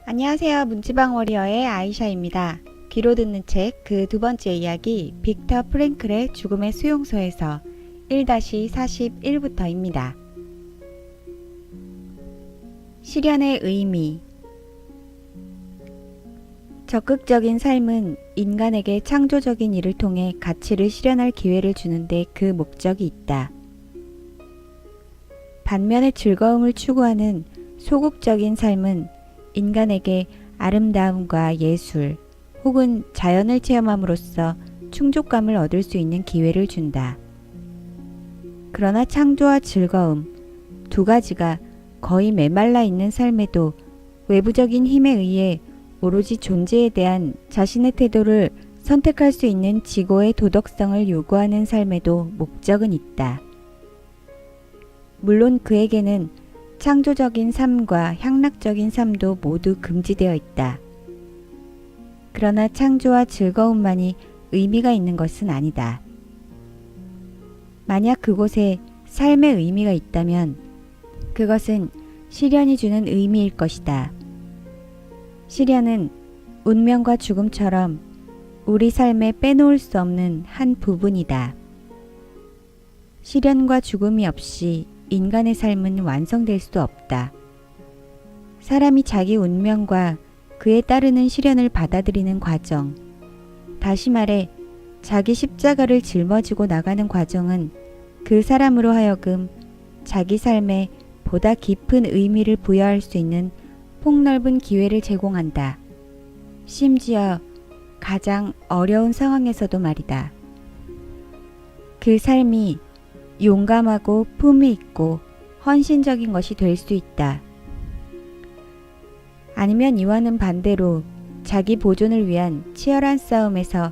안녕하세요. 문지방 워리어의 아이샤입니다. 귀로 듣는 책 그 두 번째 이야기 빅터 프랭클의 죽음의 수용소에서 1-41부터입니다. 실현의 의미. 적극적인 삶은 인간에게 창조적인 일을 통해 가치를 실현할 기회를 주는데 그 목적이 있다. 반면에 즐거움을 추구하는 소극적인 삶은 인간에게 아름다움과 예술 혹은 자연을 체험함으로써 충족감을 얻을 수 있는 기회를 준다. 그러나 창조와 즐거움 두 가지가 거의 메말라 있는 삶에도 외부적인 힘에 의해 오로지 존재에 대한 자신의 태도를 선택할 수 있는 지고의 도덕성을 요구하는 삶에도 목적은 있다. 물론 그에게는 창조적인 삶과 향락적인 삶도 모두 금지되어 있다. 그러나 창조와 즐거움만이 의미가 있는 것은 아니다. 만약 그곳에 삶의 의미가 있다면 그것은 시련이 주는 의미일 것이다. 시련은 운명과 죽음처럼 우리 삶에 빼놓을 수 없는 한 부분이다. 시련과 죽음이 없이 인간의 삶은 완성될 수 없다. 사람이 자기 운명과 그에 따르는 시련을 받아들이는 과정, 다시 말해 자기 십자가를 짊어지고 나가는 과정은 그 사람으로 하여금 자기 삶에 보다 깊은 의미를 부여할 수 있는 폭넓은 기회를 제공한다. 심지어 가장 어려운 상황에서도 말이다. 그 삶이 용감하고 품위 있고 헌신적인 것이 될 수 있다. 아니면 이와는 반대로 자기 보존을 위한 치열한 싸움에서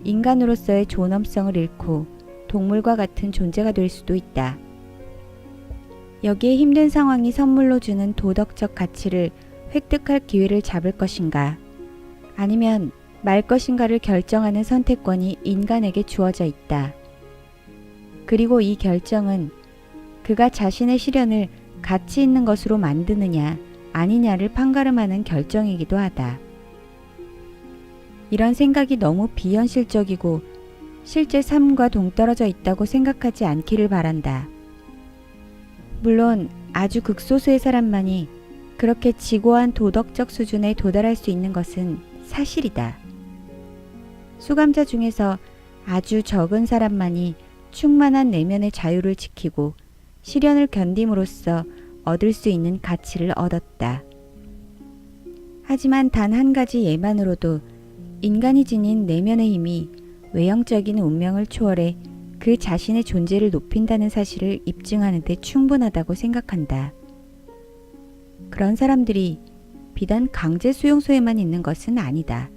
인간으로서의 존엄성을 잃고 동물과 같은 존재가 될 수도 있다. 여기에 힘든 상황이 선물로 주는 도덕적 가치를 획득할 기회를 잡을 것인가, 아니면 말 것인가를 결정하는 선택권이 인간에게 주어져 있다. 그리고 이 결정은 그가 자신의 시련을 가치 있는 것으로 만드느냐 아니냐를 판가름하는 결정이기도 하다. 이런 생각이 너무 비현실적이고 실제 삶과 동떨어져 있다고 생각하지 않기를 바란다. 물론 아주 극소수의 사람만이 그렇게 지고한 도덕적 수준에 도달할 수 있는 것은 사실이다. 수감자 중에서 아주 적은 사람만이 충만한 내면의 자유를 지키고 시련을 견딤으로써 얻을 수 있는 가치를 얻었다. 하지만 단 한 가지 예만으로도 인간이 지닌 내면의 힘이 외형적인 운명을 초월해 그 자신의 존재를 높인다는 사실을 입증하는 데 충분하다고 생각한다. 그런 사람들이 비단 강제 수용소에만 있는 것은 아니다.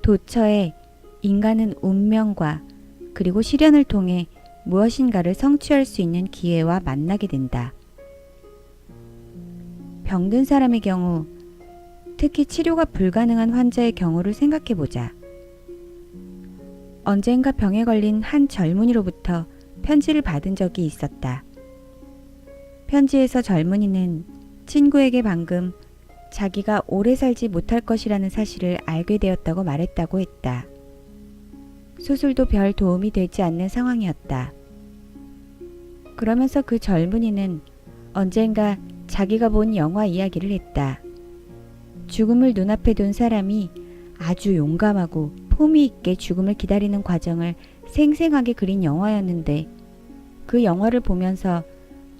도처에 인간은 운명과 그리고 시련을 통해 무엇인가를 성취할 수 있는 기회와 만나게 된다. 병든 사람의 경우, 특히 치료가 불가능한 환자의 경우를 생각해보자. 언젠가 병에 걸린 한 젊은이로부터 편지를 받은 적이 있었다. 편지에서 젊은이는 친구에게 방금 자기가 오래 살지 못할 것이라는 사실을 알게 되었다고 말했다고 했다. 수술도 별 도움이 되지 않는 상황이었다. 그러면서 그 젊은이는 언젠가 자기가 본 영화 이야기를 했다. 죽음을 눈앞에 둔 사람이 아주 용감하고 품위 있게 죽음을 기다리는 과정을 생생하게 그린 영화였는데 그 영화를 보면서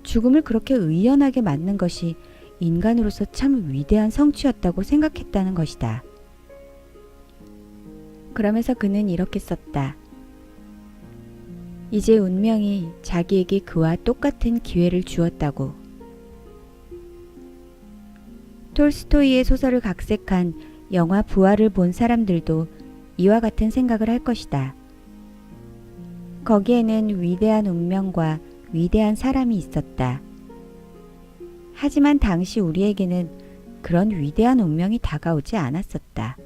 죽음을 그렇게 의연하게 맞는 것이 인간으로서 참 위대한 성취였다고 생각했다는 것이다. 그러면서 그는 이렇게 썼다. 이제 운명이 자기에게 그와 똑같은 기회를 주었다고. 톨스토이의 소설을 각색한 영화 부활을 본 사람들도 이와 같은 생각을 할 것이다. 거기에는 위대한 운명과 위대한 사람이 있었다. 하지만 당시 우리에게는 그런 위대한 운명이 다가오지 않았었다.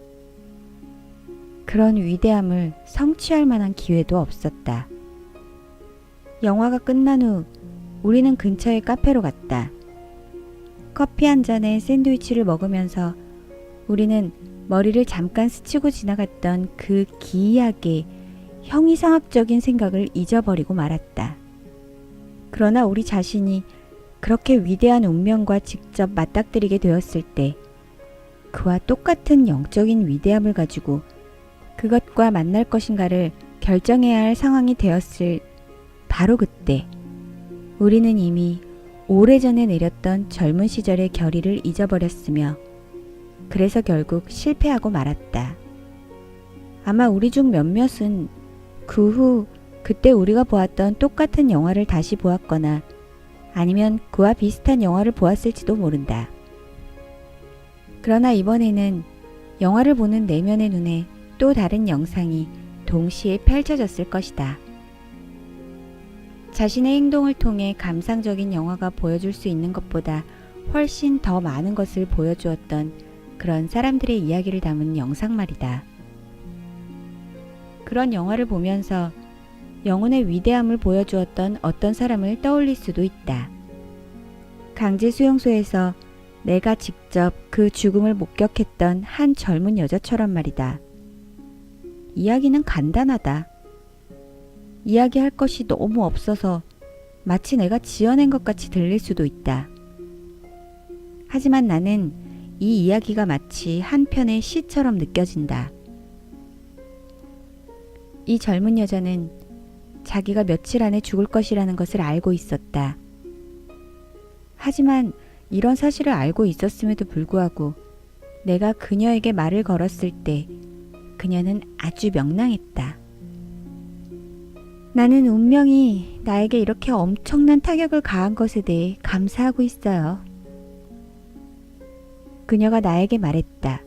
그런 위대함을 성취할 만한 기회도 없었다. 영화가 끝난 후 우리는 근처의 카페로 갔다. 커피 한 잔에 샌드위치를 먹으면서 우리는 머리를 잠깐 스치고 지나갔던 그 기이하게 형이상학적인 생각을 잊어버리고 말았다. 그러나 우리 자신이 그렇게 위대한 운명과 직접 맞닥뜨리게 되었을 때 그와 똑같은 영적인 위대함을 가지고 그것과 만날 것인가를 결정해야 할 상황이 되었을 바로 그때 우리는 이미 오래전에 내렸던 젊은 시절의 결의를 잊어버렸으며 그래서 결국 실패하고 말았다. 아마 우리 중 몇몇은 그 후 그때 우리가 보았던 똑같은 영화를 다시 보았거나 아니면 그와 비슷한 영화를 보았을지도 모른다. 그러나 이번에는 영화를 보는 내면의 눈에 또 다른 영상이 동시에 펼쳐졌을 것이다. 자신의 행동을 통해 감상적인 영화가 보여줄 수 있는 것보다 훨씬 더 많은 것을 보여주었던 그런 사람들의 이야기를 담은 영상 말이다. 그런 영화를 보면서 영혼의 위대함을 보여주었던 어떤 사람을 떠올릴 수도 있다. 강제 수용소에서 내가 직접 그 죽음을 목격했던 한 젊은 여자처럼 말이다. 이야기는 간단하다. 이야기할 것이 너무 없어서 마치 내가 지어낸 것 같이 들릴 수도 있다. 하지만 나는 이 이야기가 마치 한 편의 시처럼 느껴진다. 이 젊은 여자는 자기가 며칠 안에 죽을 것이라는 것을 알고 있었다. 하지만 이런 사실을 알고 있었음에도 불구하고 내가 그녀에게 말을 걸었을 때 그녀는 아주 명랑했다. 나는 운명이 나에게 이렇게 엄청난 타격을 가한 것에 대해 감사하고 있어요. 그녀가 나에게 말했다.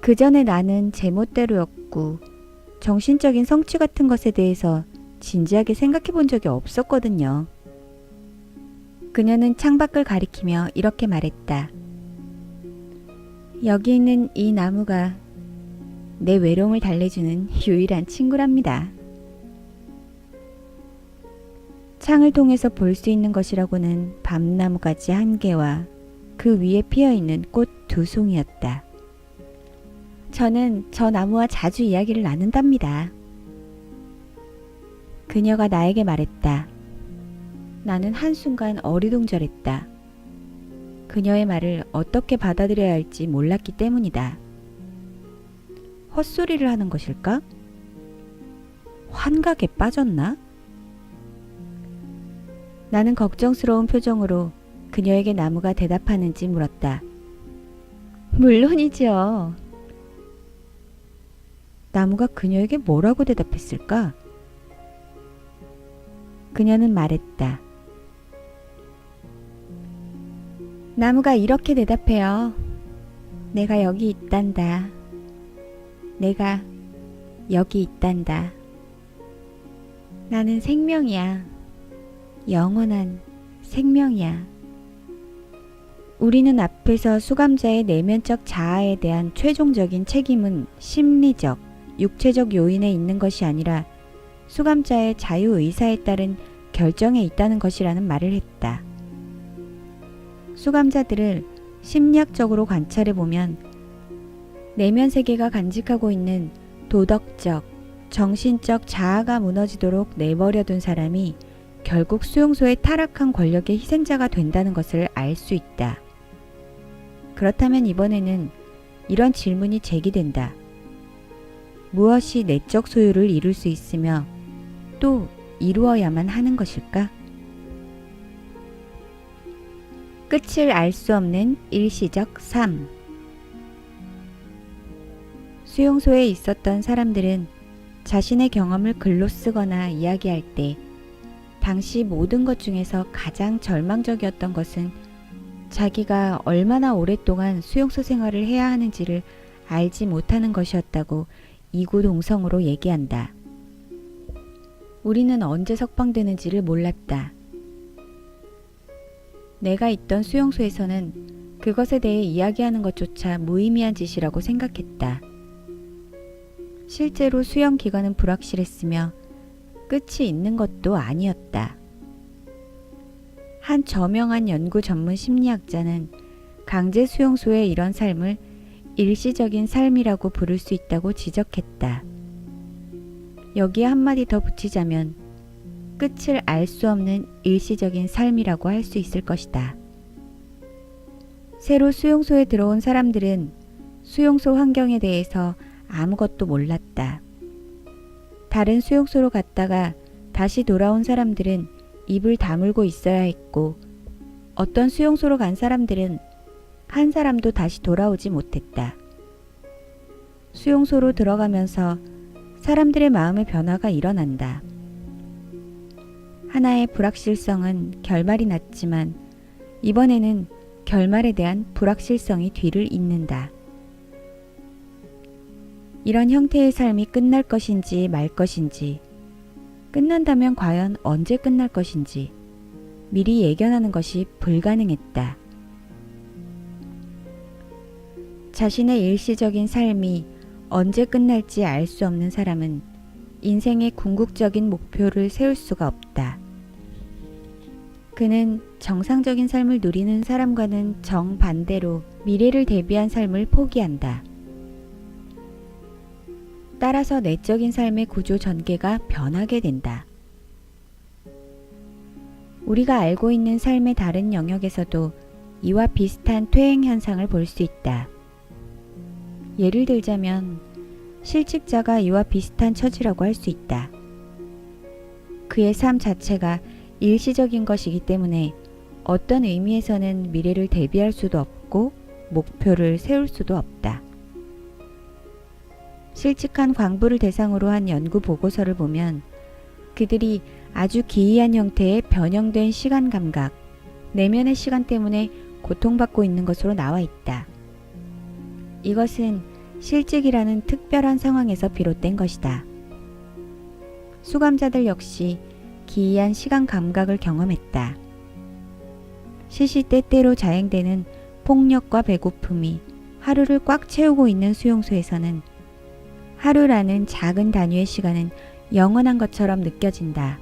그 전에 나는 제멋대로였고 정신적인 성취 같은 것에 대해서 진지하게 생각해 본 적이 없었거든요. 그녀는 창밖을 가리키며 이렇게 말했다. 여기 있는 이 나무가 내 외로움을 달래주는 유일한 친구랍니다. 창을 통해서 볼 수 있는 것이라고는 밤나무가지 한 개와 그 위에 피어있는 꽃 두 송이였다. 저는 저 나무와 자주 이야기를 나눈답니다. 그녀가 나에게 말했다. 나는 한순간 어리둥절했다. 그녀의 말을 어떻게 받아들여야 할지 몰랐기 때문이다. 헛소리를 하는 것일까? 환각에 빠졌나? 나는 걱정스러운 표정으로 그녀에게 나무가 대답하는지 물었다. 물론이죠. 나무가 그녀에게 뭐라고 대답했을까? 그녀는 말했다. 나무가 이렇게 대답해요. 내가 여기 있단다. 내가 여기 있단다. 나는 생명이야. 영원한 생명이야. 우리는 앞에서 수감자의 내면적 자아에 대한 최종적인 책임은 심리적, 육체적 요인에 있는 것이 아니라 수감자의 자유의사에 따른 결정에 있다는 것이라는 말을 했다. 수감자들을 심리학적으로 관찰해보면 내면 세계가 간직하고 있는 도덕적, 정신적 자아가 무너지도록 내버려둔 사람이 결국 수용소의 타락한 권력의 희생자가 된다는 것을 알 수 있다. 그렇다면 이번에는 이런 질문이 제기된다. 무엇이 내적 소유를 이룰 수 있으며 또 이루어야만 하는 것일까? 끝을 알 수 없는 일시적 삶. 수용소에 있었던 사람들은 자신의 경험을 글로 쓰거나 이야기할 때 당시 모든 것 중에서 가장 절망적이었던 것은 자기가 얼마나 오랫동안 수용소 생활을 해야 하는지를 알지 못하는 것이었다고 이구동성으로 얘기한다. 우리는 언제 석방되는지를 몰랐다. 내가 있던 수용소에서는 그것에 대해 이야기하는 것조차 무의미한 짓이라고 생각했다. 실제로 수용 기간은 불확실했으며 끝이 있는 것도 아니었다. 한 저명한 연구 전문 심리학자는 강제 수용소의 이런 삶을 일시적인 삶이라고 부를 수 있다고 지적했다. 여기에 한마디 더 붙이자면 끝을 알 수 없는 일시적인 삶이라고 할 수 있을 것이다. 새로 수용소에 들어온 사람들은 수용소 환경에 대해서 아무것도 몰랐다. 다른 수용소로 갔다가 다시 돌아온 사람들은 입을 다물고 있어야 했고, 어떤 수용소로 간 사람들은 한 사람도 다시 돌아오지 못했다. 수용소로 들어가면서 사람들의 마음의 변화가 일어난다. 하나의 불확실성은 결말이 났지만 이번에는 결말에 대한 불확실성이 뒤를 잇는다. 이런 형태의 삶이 끝날 것인지 말 것인지, 끝난다면 과연 언제 끝날 것인지 미리 예견하는 것이 불가능했다. 자신의 일시적인 삶이 언제 끝날지 알 수 없는 사람은 인생의 궁극적인 목표를 세울 수가 없다. 그는 정상적인 삶을 누리는 사람과는 정반대로 미래를 대비한 삶을 포기한다. 따라서 내적인 삶의 구조 전개가 변하게 된다. 우리가 알고 있는 삶의 다른 영역에서도 이와 비슷한 퇴행 현상을 볼 수 있다. 예를 들자면 실직자가 이와 비슷한 처지라고 할 수 있다. 그의 삶 자체가 일시적인 것이기 때문에 어떤 의미에서는 미래를 대비할 수도 없고 목표를 세울 수도 없다. 실직한 광부를 대상으로 한 연구 보고서를 보면 그들이 아주 기이한 형태의 변형된 시간 감각, 내면의 시간 때문에 고통받고 있는 것으로 나와 있다. 이것은 실직이라는 특별한 상황에서 비롯된 것이다. 수감자들 역시 기이한 시간 감각을 경험했다. 시시때때로 자행되는 폭력과 배고픔이 하루를 꽉 채우고 있는 수용소에서는 하루라는 작은 단위의 시간은 영원한 것처럼 느껴진다.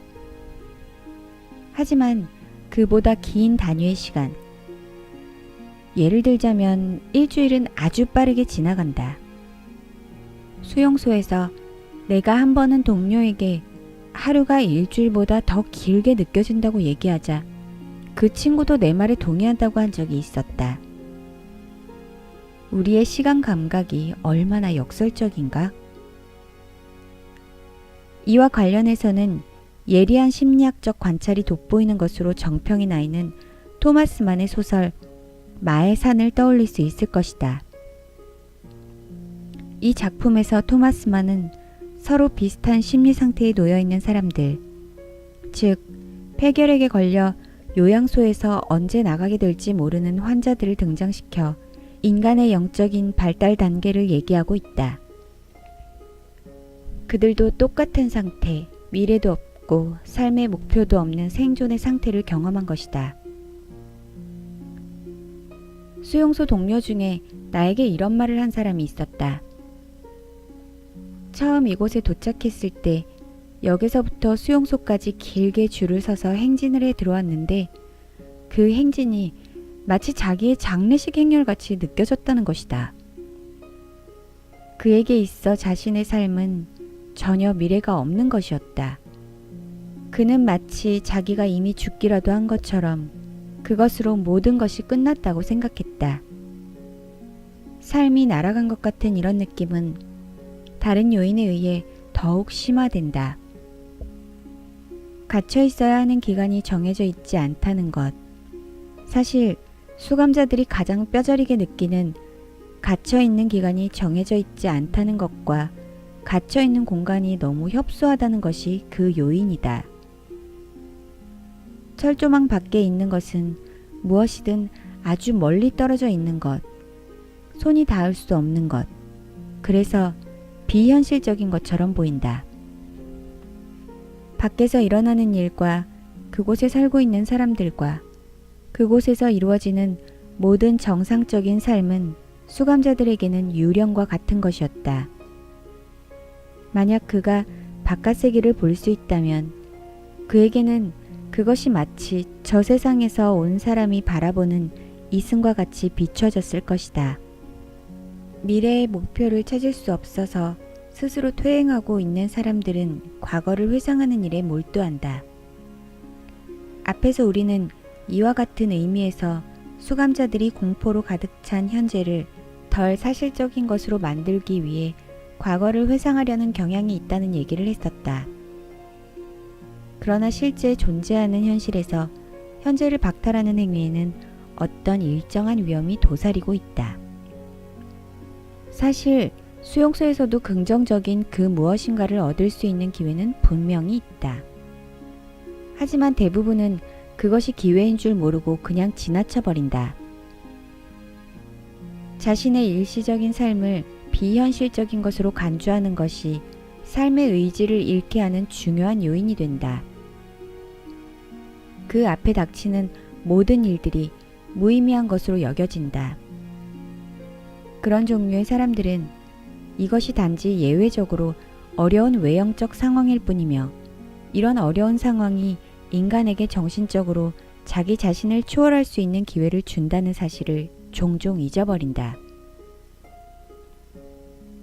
하지만 그보다 긴 단위의 시간, 예를 들자면 일주일은 아주 빠르게 지나간다. 수용소에서 내가 한 번은 동료에게 하루가 일주일보다 더 길게 느껴진다고 얘기하자 그 친구도 내 말에 동의한다고 한 적이 있었다. 우리의 시간 감각이 얼마나 역설적인가? 이와 관련해서는 예리한 심리학적 관찰이 돋보이는 것으로 정평이 나 있는 토마스 만의 소설 마의 산을 떠올릴 수 있을 것이다. 이 작품에서 토마스 만은 서로 비슷한 심리 상태에 놓여 있는 사람들, 즉 폐결핵에 걸려 요양소에서 언제 나가게 될지 모르는 환자들을 등장시켜 인간의 영적인 발달 단계를 얘기하고 있다. 그들도 똑같은 상태, 미래도 없고 삶의 목표도 없는 생존의 상태를 경험한 것이다. 수용소 동료 중에 나에게 이런 말을 한 사람이 있었다. 처음 이곳에 도착했을 때 역에서부터 수용소까지 길게 줄을 서서 행진을 해 들어왔는데 그 행진이 마치 자기의 장례식 행렬같이 느껴졌다는 것이다. 그에게 있어 자신의 삶은 전혀 미래가 없는 것이었다. 그는 마치 자기가 이미 죽기라도 한 것처럼 그것으로 모든 것이 끝났다고 생각했다. 삶이 날아간 것 같은 이런 느낌은 다른 요인에 의해 더욱 심화된다. 갇혀 있어야 하는 기간이 정해져 있지 않다는 것. 사실 수감자들이 가장 뼈저리게 느끼는 갇혀 있는 기간이 정해져 있지 않다는 것과 갇혀 있는 공간이 너무 협소하다는 것이 그 요인이다. 철조망 밖에 있는 것은 무엇이든 아주 멀리 떨어져 있는 것, 손이 닿을 수 없는 것, 그래서 비현실적인 것처럼 보인다. 밖에서 일어나는 일과 그곳에 살고 있는 사람들과 그곳에서 이루어지는 모든 정상적인 삶은 수감자들에게는 유령과 같은 것이었다. 만약 그가 바깥 세계를 볼 수 있다면 그에게는 그것이 마치 저 세상에서 온 사람이 바라보는 이승과 같이 비춰졌을 것이다. 미래의 목표를 찾을 수 없어서 스스로 퇴행하고 있는 사람들은 과거를 회상하는 일에 몰두한다. 앞에서 우리는 이와 같은 의미에서 수감자들이 공포로 가득 찬 현재를 덜 사실적인 것으로 만들기 위해 과거를 회상하려는 경향이 있다는 얘기를 했었다. 그러나 실제 존재하는 현실에서 현재를 박탈하는 행위에는 어떤 일정한 위험이 도사리고 있다. 사실 수용소에서도 긍정적인 그 무엇인가를 얻을 수 있는 기회는 분명히 있다. 하지만 대부분은 그것이 기회인 줄 모르고 그냥 지나쳐버린다. 자신의 일시적인 삶을 비현실적인 것으로 간주하는 것이 삶의 의지를 잃게 하는 중요한 요인이 된다. 그 앞에 닥치는 모든 일들이 무의미한 것으로 여겨진다. 그런 종류의 사람들은 이것이 단지 예외적으로 어려운 외형적 상황일 뿐이며 이런 어려운 상황이 인간에게 정신적으로 자기 자신을 초월할 수 있는 기회를 준다는 사실을 종종 잊어버린다.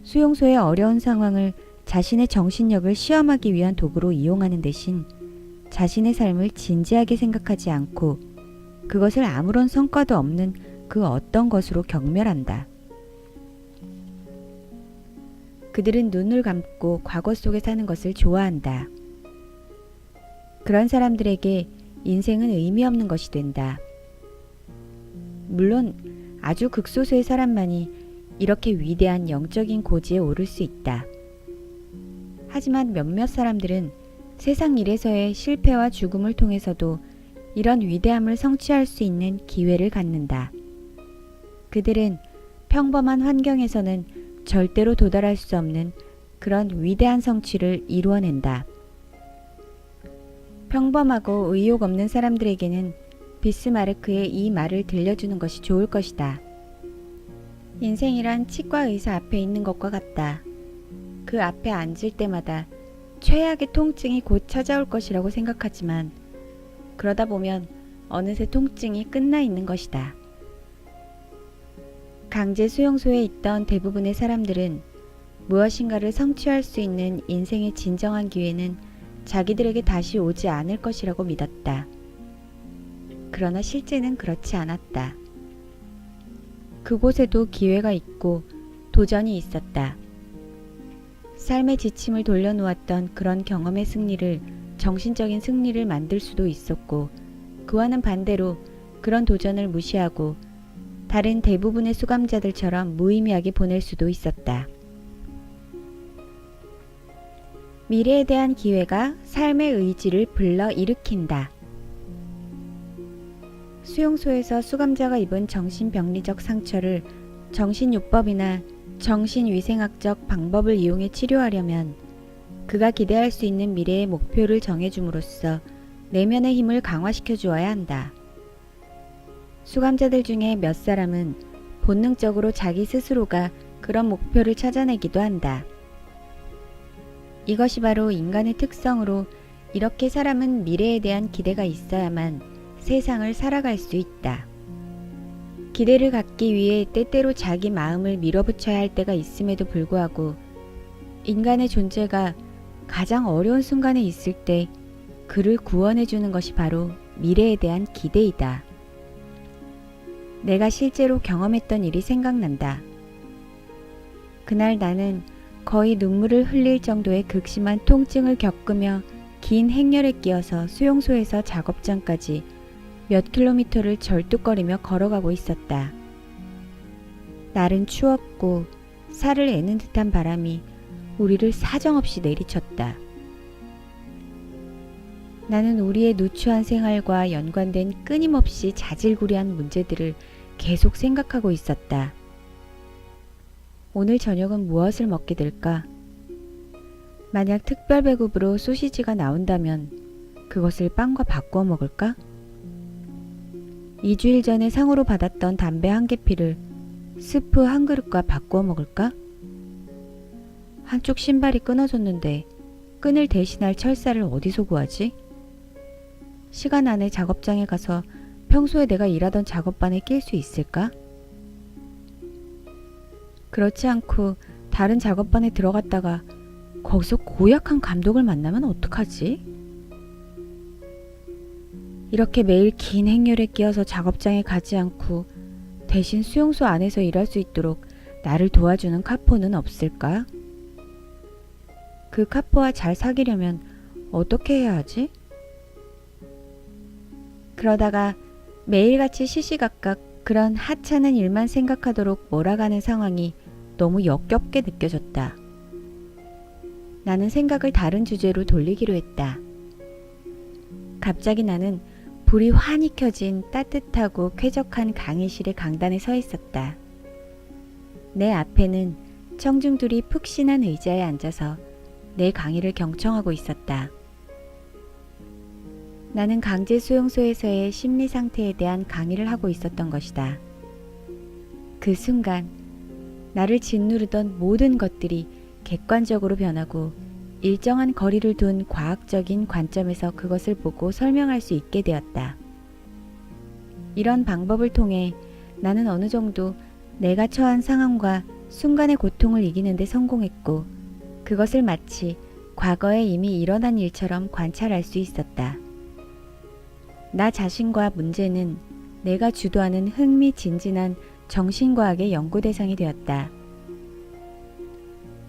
수용소의 어려운 상황을 자신의 정신력을 시험하기 위한 도구로 이용하는 대신 자신의 삶을 진지하게 생각하지 않고 그것을 아무런 성과도 없는 그 어떤 것으로 경멸한다. 그들은 눈을 감고 과거 속에 사는 것을 좋아한다. 그런 사람들에게 인생은 의미 없는 것이 된다. 물론 아주 극소수의 사람만이 이렇게 위대한 영적인 고지에 오를 수 있다. 하지만 몇몇 사람들은 세상 일에서의 실패와 죽음을 통해서도 이런 위대함을 성취할 수 있는 기회를 갖는다. 그들은 평범한 환경에서는 절대로 도달할 수 없는 그런 위대한 성취를 이루어낸다. 평범하고 의욕 없는 사람들에게는 비스마르크의 이 말을 들려주는 것이 좋을 것이다. 인생이란 치과 의사 앞에 있는 것과 같다. 그 앞에 앉을 때마다 최악의 통증이 곧 찾아올 것이라고 생각하지만 그러다 보면 어느새 통증이 끝나 있는 것이다. 강제 수용소에 있던 대부분의 사람들은 무엇인가를 성취할 수 있는 인생의 진정한 기회는 자기들에게 다시 오지 않을 것이라고 믿었다. 그러나 실제는 그렇지 않았다. 그곳에도 기회가 있고 도전이 있었다. 삶의 지침을 돌려놓았던 그런 경험의 승리를 정신적인 승리를 만들 수도 있었고 그와는 반대로 그런 도전을 무시하고 다른 대부분의 수감자들처럼 무의미하게 보낼 수도 있었다. 미래에 대한 기회가 삶의 의지를 불러일으킨다. 수용소에서 수감자가 입은 정신병리적 상처를 정신요법이나 정신위생학적 방법을 이용해 치료하려면 그가 기대할 수 있는 미래의 목표를 정해줌으로써 내면의 힘을 강화시켜 주어야 한다. 수감자들 중에 몇 사람은 본능적으로 자기 스스로가 그런 목표를 찾아내기도 한다. 이것이 바로 인간의 특성으로 이렇게 사람은 미래에 대한 기대가 있어야만 세상을 살아갈 수 있다. 기대를 갖기 위해 때때로 자기 마음을 밀어붙여야 할 때가 있음에도 불구하고 인간의 존재가 가장 어려운 순간에 있을 때 그를 구원해주는 것이 바로 미래에 대한 기대이다. 내가 실제로 경험했던 일이 생각난다. 그날 나는 거의 눈물을 흘릴 정도의 극심한 통증을 겪으며 긴 행렬에 끼어서 수용소에서 작업장까지 몇 킬로미터를 절뚝거리며 걸어가고 있었다. 날은 추웠고 살을 애는 듯한 바람이 우리를 사정없이 내리쳤다. 나는 우리의 누추한 생활과 연관된 끊임없이 자질구레한 문제들을 계속 생각하고 있었다. 오늘 저녁은 무엇을 먹게 될까? 만약 특별 배급으로 소시지가 나온다면 그것을 빵과 바꾸어 먹을까? 2주일 전에 상으로 받았던 담배 한 개피를 스프 한 그릇과 바꾸어 먹을까? 한쪽 신발이 끊어졌는데 끈을 대신할 철사를 어디서 구하지? 시간 안에 작업장에 가서 평소에 내가 일하던 작업반에 낄 수 있을까? 그렇지 않고 다른 작업반에 들어갔다가 거기서 고약한 감독을 만나면 어떡하지? 이렇게 매일 긴 행렬에 끼어서 작업장에 가지 않고 대신 수용소 안에서 일할 수 있도록 나를 도와주는 카포는 없을까? 그 카포와 잘 사귀려면 어떻게 해야 하지? 그러다가 매일같이 시시각각 그런 하찮은 일만 생각하도록 몰아가는 상황이 너무 역겹게 느껴졌다. 나는 생각을 다른 주제로 돌리기로 했다. 갑자기 나는 불이 환히 켜진 따뜻하고 쾌적한 강의실의 강단에 서 있었다. 내 앞에는 청중들이 푹신한 의자에 앉아서 내 강의를 경청하고 있었다. 나는 강제 수용소에서의 심리 상태에 대한 강의를 하고 있었던 것이다. 그 순간 나를 짓누르던 모든 것들이 객관적으로 변하고 일정한 거리를 둔 과학적인 관점에서 그것을 보고 설명할 수 있게 되었다. 이런 방법을 통해 나는 어느 정도 내가 처한 상황과 순간의 고통을 이기는 데 성공했고 그것을 마치 과거에 이미 일어난 일처럼 관찰할 수 있었다. 나 자신과 문제는 내가 주도하는 흥미진진한 정신과학의 연구 대상이 되었다.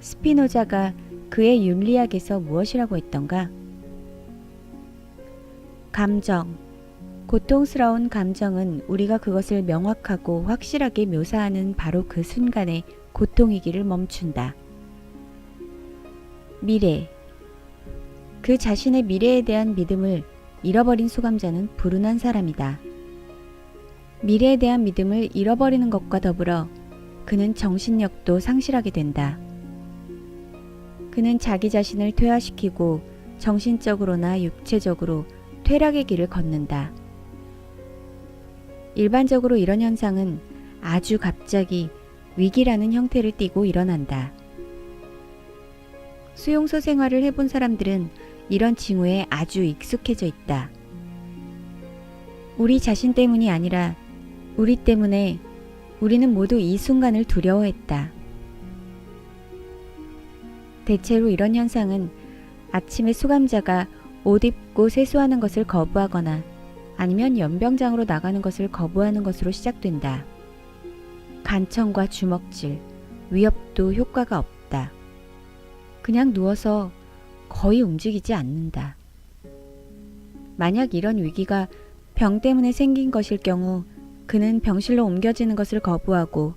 스피노자가 그의 윤리학에서 무엇이라고 했던가? 감정, 고통스러운 감정은 우리가 그것을 명확하고 확실하게 묘사하는 바로 그 순간에 고통이기를 멈춘다. 미래, 그 자신의 미래에 대한 믿음을 잃어버린 수감자는 불운한 사람이다. 미래에 대한 믿음을 잃어버리는 것과 더불어 그는 정신력도 상실하게 된다. 그는 자기 자신을 퇴화시키고 정신적으로나 육체적으로 퇴락의 길을 걷는다. 일반적으로 이런 현상은 아주 갑자기 위기라는 형태를 띠고 일어난다. 수용소 생활을 해본 사람들은 이런 징후에 아주 익숙해져 있다. 우리 자신 때문이 아니라 우리 때문에 우리는 모두 이 순간을 두려워했다. 대체로 이런 현상은 아침에 수감자가 옷 입고 세수하는 것을 거부하거나 아니면 연병장으로 나가는 것을 거부하는 것으로 시작된다. 간청과 주먹질, 위협도 효과가 없다. 그냥 누워서 거의 움직이지 않는다. 만약 이런 위기가 병 때문에 생긴 것일 경우 그는 병실로 옮겨지는 것을 거부하고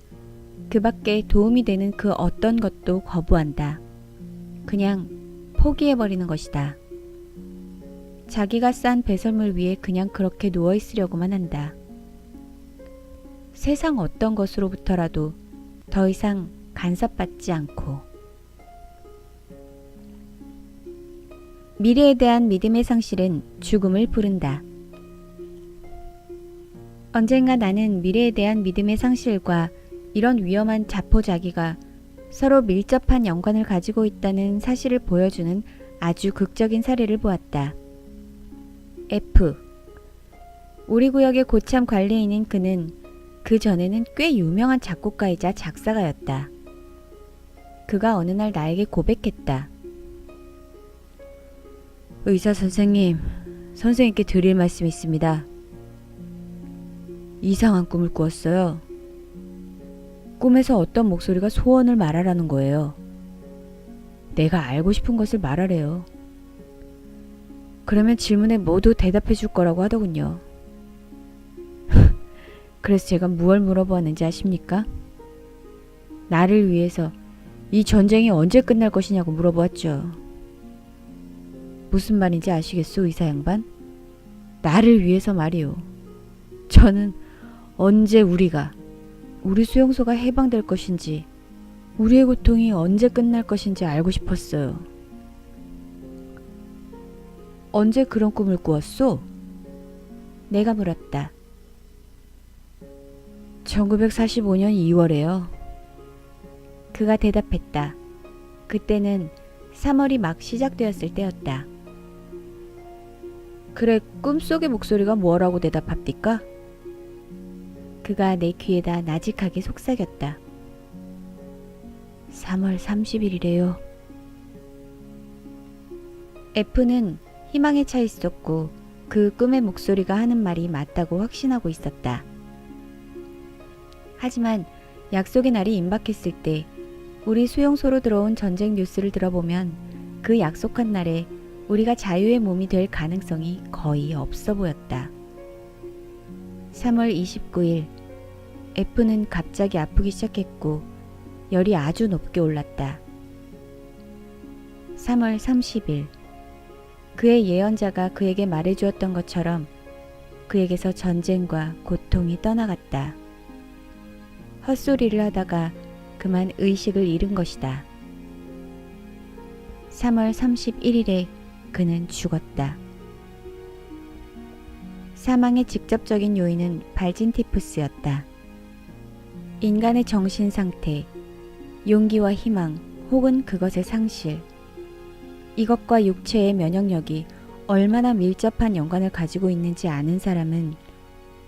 그 밖에 도움이 되는 그 어떤 것도 거부한다. 그냥 포기해버리는 것이다. 자기가 싼 배설물 위에 그냥 그렇게 누워있으려고만 한다. 세상 어떤 것으로부터라도 더 이상 간섭받지 않고. 미래에 대한 믿음의 상실은 죽음을 부른다. 언젠가 나는 미래에 대한 믿음의 상실과 이런 위험한 자포자기가 서로 밀접한 연관을 가지고 있다는 사실을 보여주는 아주 극적인 사례를 보았다. F. 우리 구역의 고참 관리인인 그는 그 전에는 꽤 유명한 작곡가이자 작사가였다. 그가 어느 날 나에게 고백했다. 의사 선생님, 선생님께 드릴 말씀이 있습니다. 이상한 꿈을 꾸었어요. 꿈에서 어떤 목소리가 소원을 말하라는 거예요. 내가 알고 싶은 것을 말하래요. 그러면 질문에 모두 대답해 줄 거라고 하더군요. 그래서 제가 무얼 물어보았는지 아십니까? 나를 위해서 이 전쟁이 언제 끝날 것이냐고 물어보았죠. 무슨 말인지 아시겠소, 의사 양반? 나를 위해서 말이요. 저는 언제 우리 수용소가 해방될 것인지, 우리의 고통이 언제 끝날 것인지 알고 싶었어요. 언제 그런 꿈을 꾸었소? 내가 물었다. 1945년 2월에요. 그가 대답했다. 그때는 3월이 막 시작되었을 때였다. 그래, 꿈속의 목소리가 뭐라고 대답합니까? 그가 내 귀에다 나직하게 속삭였다. 3월 30일이래요. F는 희망에 차 있었고 그 꿈의 목소리가 하는 말이 맞다고 확신하고 있었다. 하지만 약속의 날이 임박했을 때 우리 수용소로 들어온 전쟁 뉴스를 들어보면 그 약속한 날에 우리가 자유의 몸이 될 가능성이 거의 없어 보였다. 3월 29일 F는 갑자기 아프기 시작했고 열이 아주 높게 올랐다. 3월 30일 그의 예언자가 그에게 말해주었던 것처럼 그에게서 전쟁과 고통이 떠나갔다. 헛소리를 하다가 그만 의식을 잃은 것이다. 3월 31일에 그는 죽었다. 사망의 직접적인 요인은 발진티푸스였다. 인간의 정신 상태, 용기와 희망 혹은 그것의 상실, 이것과 육체의 면역력이 얼마나 밀접한 연관을 가지고 있는지 아는 사람은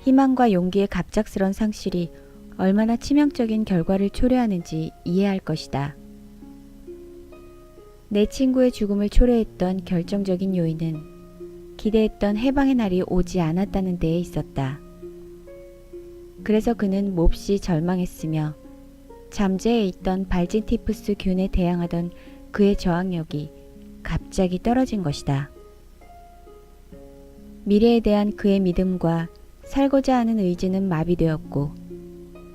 희망과 용기의 갑작스런 상실이 얼마나 치명적인 결과를 초래하는지 이해할 것이다. 내 친구의 죽음을 초래했던 결정적인 요인은 기대했던 해방의 날이 오지 않았다는 데에 있었다. 그래서 그는 몹시 절망했으며 잠재해 있던 발진티푸스 균에 대항하던 그의 저항력이 갑자기 떨어진 것이다. 미래에 대한 그의 믿음과 살고자 하는 의지는 마비되었고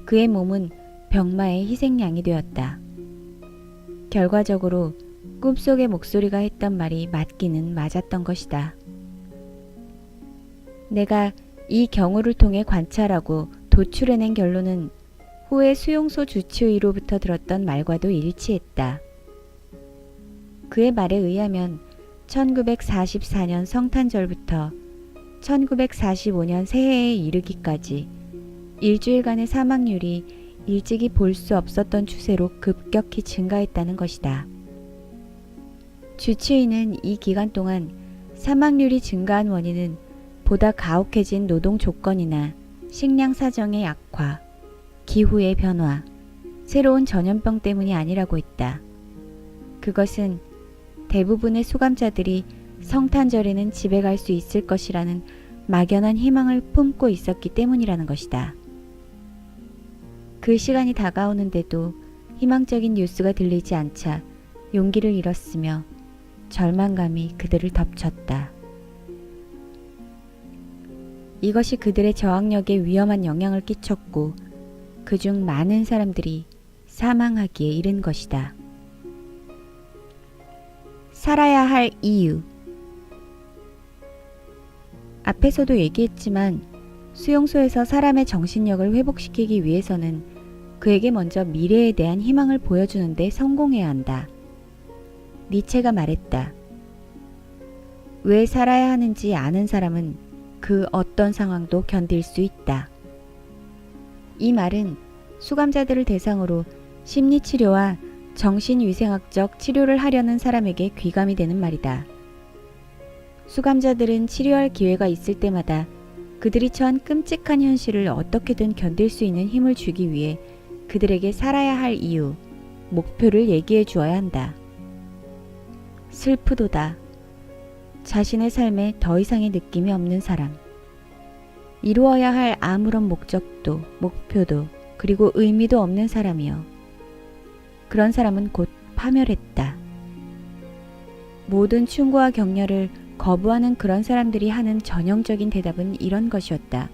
그의 몸은 병마의 희생양이 되었다. 결과적으로 꿈속의 목소리가 했던 말이 맞기는 맞았던 것이다. 내가 이 경우를 통해 관찰하고 도출해낸 결론은 후에 수용소 주치의로부터 들었던 말과도 일치했다. 그의 말에 의하면 1944년 성탄절부터 1945년 새해에 이르기까지 일주일간의 사망률이 일찍이 볼 수 없었던 추세로 급격히 증가했다는 것이다. 주치의는 이 기간 동안 사망률이 증가한 원인은 보다 가혹해진 노동 조건이나 식량 사정의 악화, 기후의 변화, 새로운 전염병 때문이 아니라고 했다. 그것은 대부분의 수감자들이 성탄절에는 집에 갈 수 있을 것이라는 막연한 희망을 품고 있었기 때문이라는 것이다. 그 시간이 다가오는데도 희망적인 뉴스가 들리지 않자 용기를 잃었으며 절망감이 그들을 덮쳤다. 이것이 그들의 저항력에 위험한 영향을 끼쳤고 그중 많은 사람들이 사망하기에 이른 것이다. 살아야 할 이유. 앞에서도 얘기했지만 수용소에서 사람의 정신력을 회복시키기 위해서는 그에게 먼저 미래에 대한 희망을 보여주는 데 성공해야 한다. 니체가 말했다. 왜 살아야 하는지 아는 사람은 그 어떤 상황도 견딜 수 있다. 이 말은 수감자들을 대상으로 심리치료와 정신위생학적 치료를 하려는 사람에게 귀감이 되는 말이다. 수감자들은 치료할 기회가 있을 때마다 그들이 처한 끔찍한 현실을 어떻게든 견딜 수 있는 힘을 주기 위해 그들에게 살아야 할 이유, 목표를 얘기해 주어야 한다. 슬프도다. 자신의 삶에 더 이상의 느낌이 없는 사람. 이루어야 할 아무런 목적도, 목표도, 그리고 의미도 없는 사람이여. 그런 사람은 곧 파멸했다. 모든 충고와 격려를 거부하는 그런 사람들이 하는 전형적인 대답은 이런 것이었다.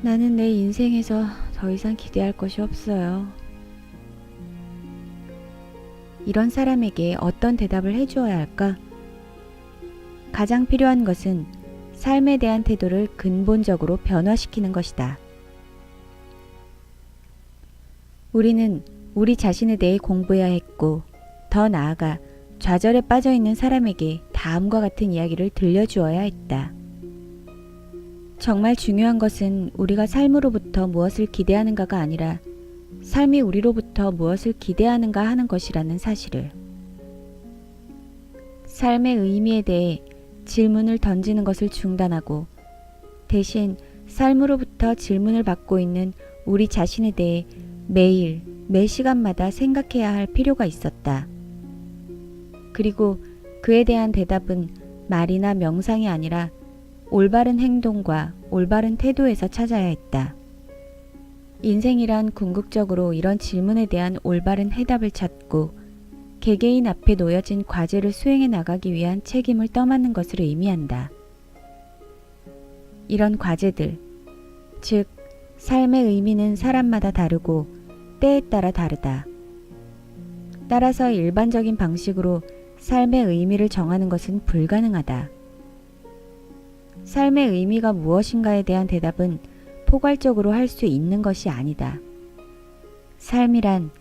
나는 내 인생에서 더 이상 기대할 것이 없어요. 이런 사람에게 어떤 대답을 해주어야 할까? 가장 필요한 것은 삶에 대한 태도를 근본적으로 변화시키는 것이다. 우리는 우리 자신에 대해 공부해야 했고, 더 나아가 좌절에 빠져있는 사람에게 다음과 같은 이야기를 들려주어야 했다. 정말 중요한 것은 우리가 삶으로부터 무엇을 기대하는가가 아니라 삶이 우리로부터 무엇을 기대하는가 하는 것이라는 사실을. 삶의 의미에 대해 질문을 던지는 것을 중단하고 대신 삶으로부터 질문을 받고 있는 우리 자신에 대해 매일, 매 시간마다 생각해야 할 필요가 있었다. 그리고 그에 대한 대답은 말이나 명상이 아니라 올바른 행동과 올바른 태도에서 찾아야 했다. 인생이란 궁극적으로 이런 질문에 대한 올바른 해답을 찾고 개개인 앞에 놓여진 과제를 수행해 나가기 위한 책임을 떠맡는 것을 의미한다. 이런 과제들, 즉 삶의 의미는 사람마다 다르고 때에 따라 다르다. 따라서 일반적인 방식으로 삶의 의미를 정하는 것은 불가능하다. 삶의 의미가 무엇인가에 대한 대답은 포괄적으로 할 수 있는 것이 아니다. 삶이란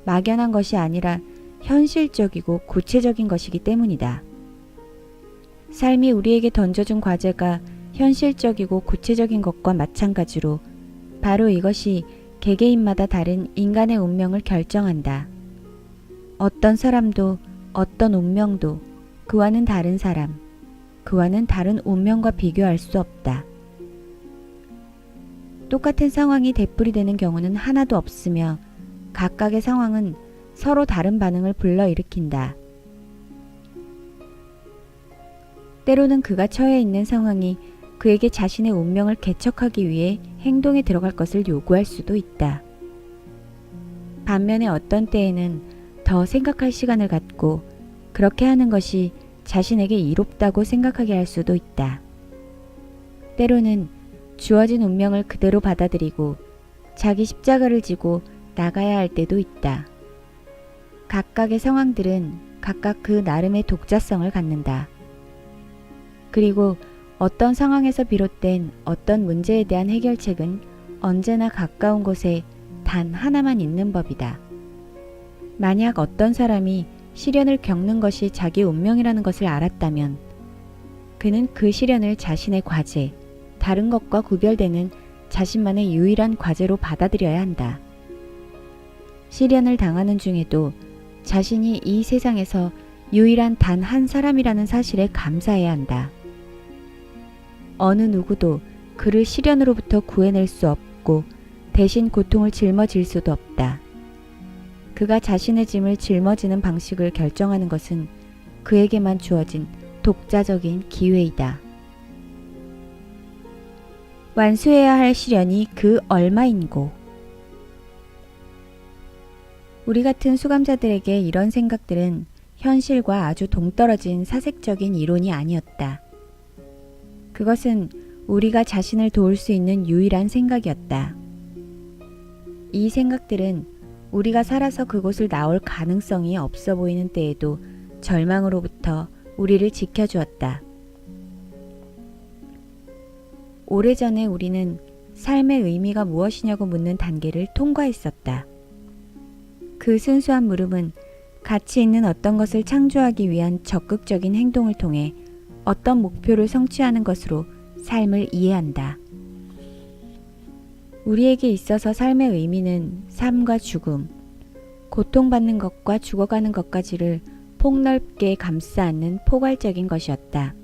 막연한 것이 아니라 현실적이고 구체적인 것이기 때문이다. 삶이 우리에게 던져준 과제가 현실적이고 구체적인 것과 마찬가지로 바로 이것이 개개인마다 다른 인간의 운명을 결정한다. 어떤 사람도 어떤 운명도 그와는 다른 사람, 그와는 다른 운명과 비교할 수 없다. 똑같은 상황이 되풀이되는 경우는 하나도 없으며 각각의 상황은 서로 다른 반응을 불러일으킨다. 때로는 그가 처해 있는 상황이 그에게 자신의 운명을 개척하기 위해 행동에 들어갈 것을 요구할 수도 있다. 반면에 어떤 때에는 더 생각할 시간을 갖고 그렇게 하는 것이 자신에게 이롭다고 생각하게 할 수도 있다. 때로는 주어진 운명을 그대로 받아들이고 자기 십자가를 지고 나가야 할 때도 있다. 각각의 상황들은 각각 그 나름의 독자성을 갖는다. 그리고 어떤 상황에서 비롯된 어떤 문제에 대한 해결책은 언제나 가까운 곳에 단 하나만 있는 법이다. 만약 어떤 사람이 시련을 겪는 것이 자기 운명이라는 것을 알았다면 그는 그 시련을 자신의 과제, 다른 것과 구별되는 자신만의 유일한 과제로 받아들여야 한다. 시련을 당하는 중에도 자신이 이 세상에서 유일한 단 한 사람이라는 사실에 감사해야 한다. 어느 누구도 그를 시련으로부터 구해낼 수 없고 대신 고통을 짊어질 수도 없다. 그가 자신의 짐을 짊어지는 방식을 결정하는 것은 그에게만 주어진 독자적인 기회이다. 완수해야 할 시련이 그 얼마인고. 우리 같은 수감자들에게 이런 생각들은 현실과 아주 동떨어진 사색적인 이론이 아니었다. 그것은 우리가 자신을 도울 수 있는 유일한 생각이었다. 이 생각들은 우리가 살아서 그곳을 나올 가능성이 없어 보이는 때에도 절망으로부터 우리를 지켜주었다. 오래전에 우리는 삶의 의미가 무엇이냐고 묻는 단계를 통과했었다. 그 순수한 물음은 가치 있는 어떤 것을 창조하기 위한 적극적인 행동을 통해 어떤 목표를 성취하는 것으로 삶을 이해한다. 우리에게 있어서 삶의 의미는 삶과 죽음, 고통받는 것과 죽어가는 것까지를 폭넓게 감싸 안는 포괄적인 것이었다.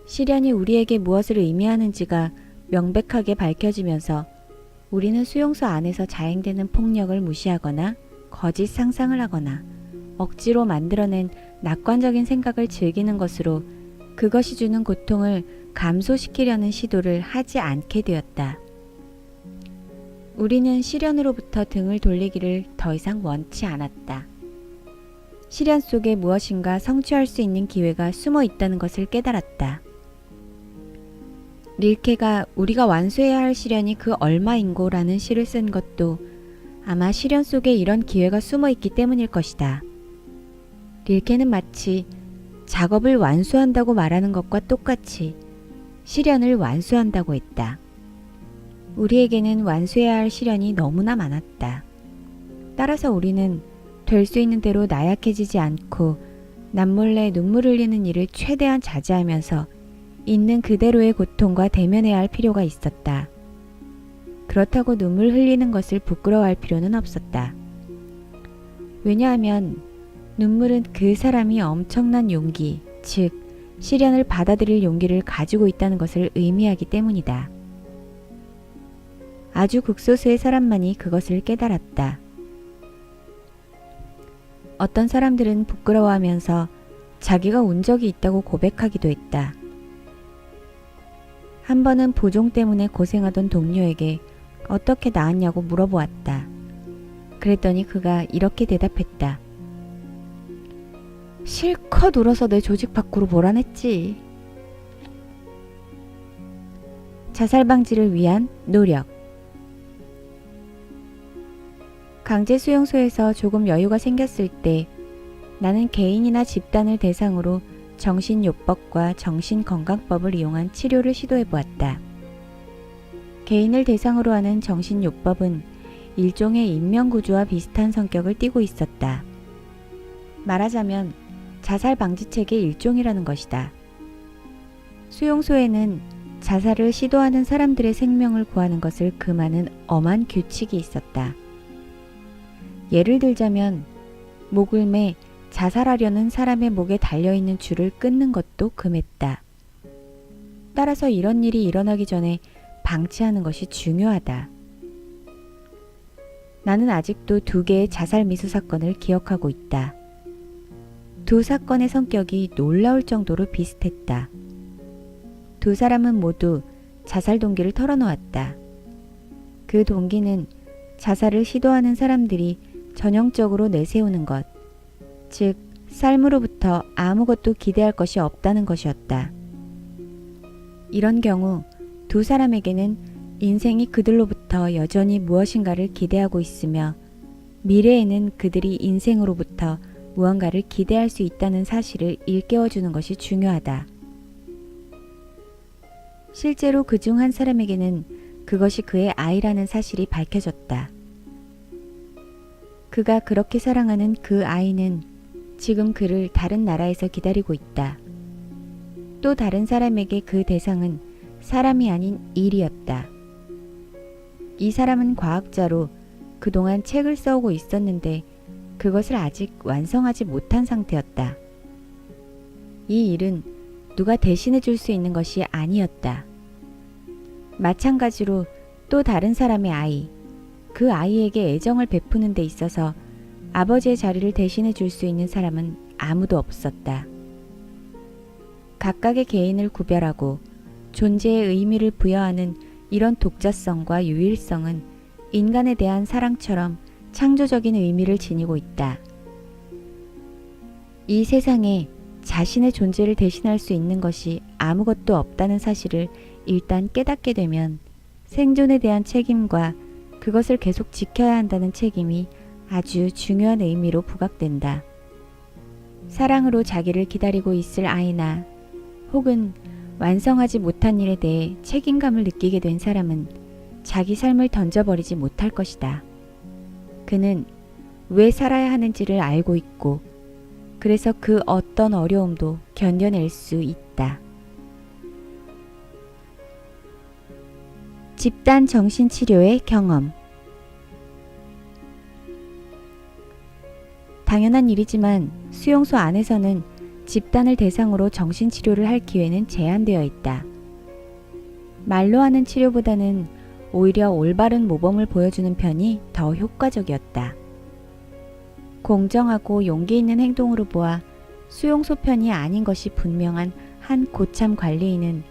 시련이 우리에게 무엇을 의미하는지가 명백하게 밝혀지면서 우리는 수용소 안에서 자행되는 폭력을 무시하거나 거짓 상상을 하거나 억지로 만들어낸 낙관적인 생각을 즐기는 것으로 그것이 주는 고통을 감소시키려는 시도를 하지 않게 되었다. 우리는 시련으로부터 등을 돌리기를 더 이상 원치 않았다. 시련 속에 무엇인가 성취할 수 있는 기회가 숨어 있다는 것을 깨달았다. 릴케가 우리가 완수해야 할 시련이 그 얼마인고라는 시를 쓴 것도 아마 시련 속에 이런 기회가 숨어 있기 때문일 것이다. 릴케는 마치 작업을 완수한다고 말하는 것과 똑같이 시련을 완수한다고 했다. 우리에게는 완수해야 할 시련이 너무나 많았다. 따라서 우리는 될 수 있는 대로 나약해지지 않고 남몰래 눈물 흘리는 일을 최대한 자제하면서 있는 그대로의 고통과 대면해야 할 필요가 있었다. 그렇다고 눈물 흘리는 것을 부끄러워할 필요는 없었다. 왜냐하면 눈물은 그 사람이 엄청난 용기, 즉 시련을 받아들일 용기를 가지고 있다는 것을 의미하기 때문이다. 아주 극소수의 사람만이 그것을 깨달았다. 어떤 사람들은 부끄러워하면서 자기가 운 적이 있다고 고백하기도 했다. 한 번은 보종 때문에 고생하던 동료에게 어떻게 나았냐고 물어보았다. 그랬더니 그가 이렇게 대답했다. 실컷 울어서 내 조직 밖으로 몰아냈지. 자살 방지를 위한 노력. 강제 수용소에서 조금 여유가 생겼을 때 나는 개인이나 집단을 대상으로 정신요법과 정신건강법을 이용한 치료를 시도해보았다. 개인을 대상으로 하는 정신요법은 일종의 인명구조와 비슷한 성격을 띠고 있었다. 말하자면 자살 방지책의 일종이라는 것이다. 수용소에는 자살을 시도하는 사람들의 생명을 구하는 것을 금하는 엄한 규칙이 있었다. 예를 들자면 목을 매 자살하려는 사람의 목에 달려있는 줄을 끊는 것도 금했다. 따라서 이런 일이 일어나기 전에 방치하는 것이 중요하다. 나는 아직도 2개의 자살 미수 사건을 기억하고 있다. 2 사건의 성격이 놀라울 정도로 비슷했다. 2 사람은 모두 자살 동기를 털어놓았다. 그 동기는 자살을 시도하는 사람들이 전형적으로 내세우는 것, 즉 삶으로부터 아무것도 기대할 것이 없다는 것이었다. 이런 경우 2 사람에게는 인생이 그들로부터 여전히 무엇인가를 기대하고 있으며 미래에는 그들이 인생으로부터 무언가를 기대할 수 있다는 사실을 일깨워주는 것이 중요하다. 실제로 그중 한 사람에게는 그것이 그의 아이라는 사실이 밝혀졌다. 그가 그렇게 사랑하는 그 아이는 지금 그를 다른 나라에서 기다리고 있다. 또 다른 사람에게 그 대상은 사람이 아닌 일이었다. 이 사람은 과학자로 그동안 책을 써오고 있었는데 그것을 아직 완성하지 못한 상태였다. 이 일은 누가 대신해 줄 수 있는 것이 아니었다. 마찬가지로 또 다른 사람의 아이, 그 아이에게 애정을 베푸는 데 있어서 아버지의 자리를 대신해 줄 수 있는 사람은 아무도 없었다. 각각의 개인을 구별하고 존재의 의미를 부여하는 이런 독자성과 유일성은 인간에 대한 사랑처럼 창조적인 의미를 지니고 있다. 이 세상에 자신의 존재를 대신할 수 있는 것이 아무것도 없다는 사실을 일단 깨닫게 되면 생존에 대한 책임과 그것을 계속 지켜야 한다는 책임이 아주 중요한 의미로 부각된다. 사랑으로 자기를 기다리고 있을 아이나 혹은 완성하지 못한 일에 대해 책임감을 느끼게 된 사람은 자기 삶을 던져버리지 못할 것이다. 그는 왜 살아야 하는지를 알고 있고 그래서 그 어떤 어려움도 견뎌낼 수 있다. 집단 정신치료의 경험. 당연한 일이지만 수용소 안에서는 집단을 대상으로 정신치료를 할 기회는 제한되어 있다. 말로 하는 치료보다는 오히려 올바른 모범을 보여주는 편이 더 효과적이었다. 공정하고 용기 있는 행동으로 보아 수용소 편이 아닌 것이 분명한 한 고참 관리인은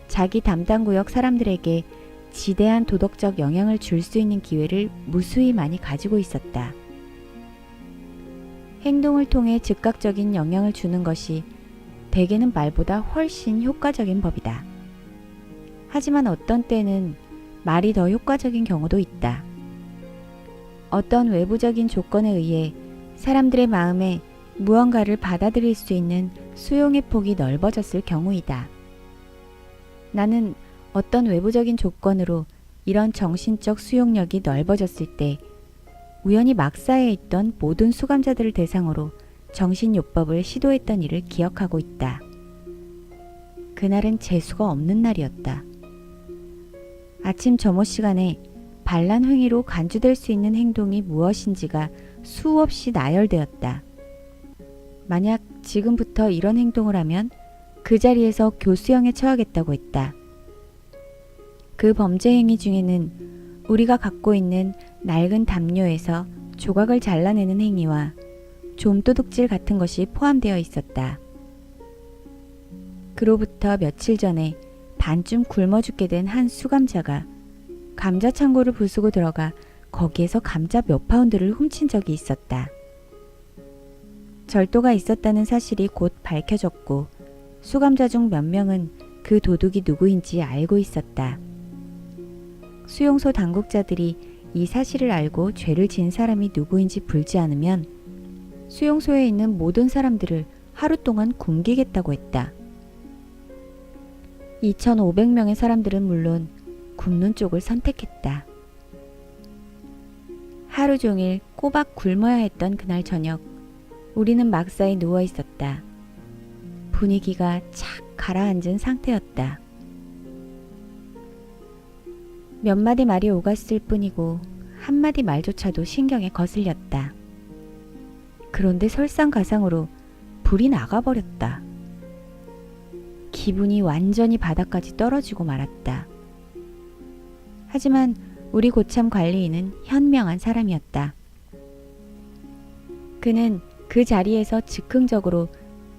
자기 담당구역 사람들에게 지대한 도덕적 영향을 줄 수 있는 기회를 무수히 많이 가지고 있었다. 행동을 통해 즉각적인 영향을 주는 것이 대개는 말보다 훨씬 효과적인 법이다. 하지만 어떤 때는 말이 더 효과적인 경우도 있다. 어떤 외부적인 조건에 의해 사람들의 마음에 무언가를 받아들일 수 있는 수용의 폭이 넓어졌을 경우이다. 나는 어떤 외부적인 조건으로 이런 정신적 수용력이 넓어졌을 때 우연히 막사에 있던 모든 수감자들을 대상으로 정신요법을 시도했던 일을 기억하고 있다. 그날은 재수가 없는 날이었다. 아침 점호 시간에 반란 행위로 간주될 수 있는 행동이 무엇인지가 수없이 나열되었다. 만약 지금부터 이런 행동을 하면 그 자리에서 교수형에 처하겠다고 했다. 그 범죄 행위 중에는 우리가 갖고 있는 낡은 담요에서 조각을 잘라내는 행위와 좀도둑질 같은 것이 포함되어 있었다. 그로부터 며칠 전에 반쯤 굶어 죽게 된 한 수감자가 감자 창고를 부수고 들어가 거기에서 감자 몇 파운드를 훔친 적이 있었다. 절도가 있었다는 사실이 곧 밝혀졌고 수감자 중 몇 명은 그 도둑이 누구인지 알고 있었다. 수용소 당국자들이 이 사실을 알고 죄를 지은 사람이 누구인지 불지 않으면 수용소에 있는 모든 사람들을 하루 동안 굶기겠다고 했다. 2,500명의 사람들은 물론 굶는 쪽을 선택했다. 하루 종일 꼬박 굶어야 했던 그날 저녁, 우리는 막사에 누워 있었다. 분위기가 착 가라앉은 상태였다. 몇 마디 말이 오갔을 뿐이고 한마디 말조차도 신경에 거슬렸다. 그런데 설상가상으로 불이 나가버렸다. 기분이 완전히 바닥까지 떨어지고 말았다. 하지만 우리 고참 관리인은 현명한 사람이었다. 그는 그 자리에서 즉흥적으로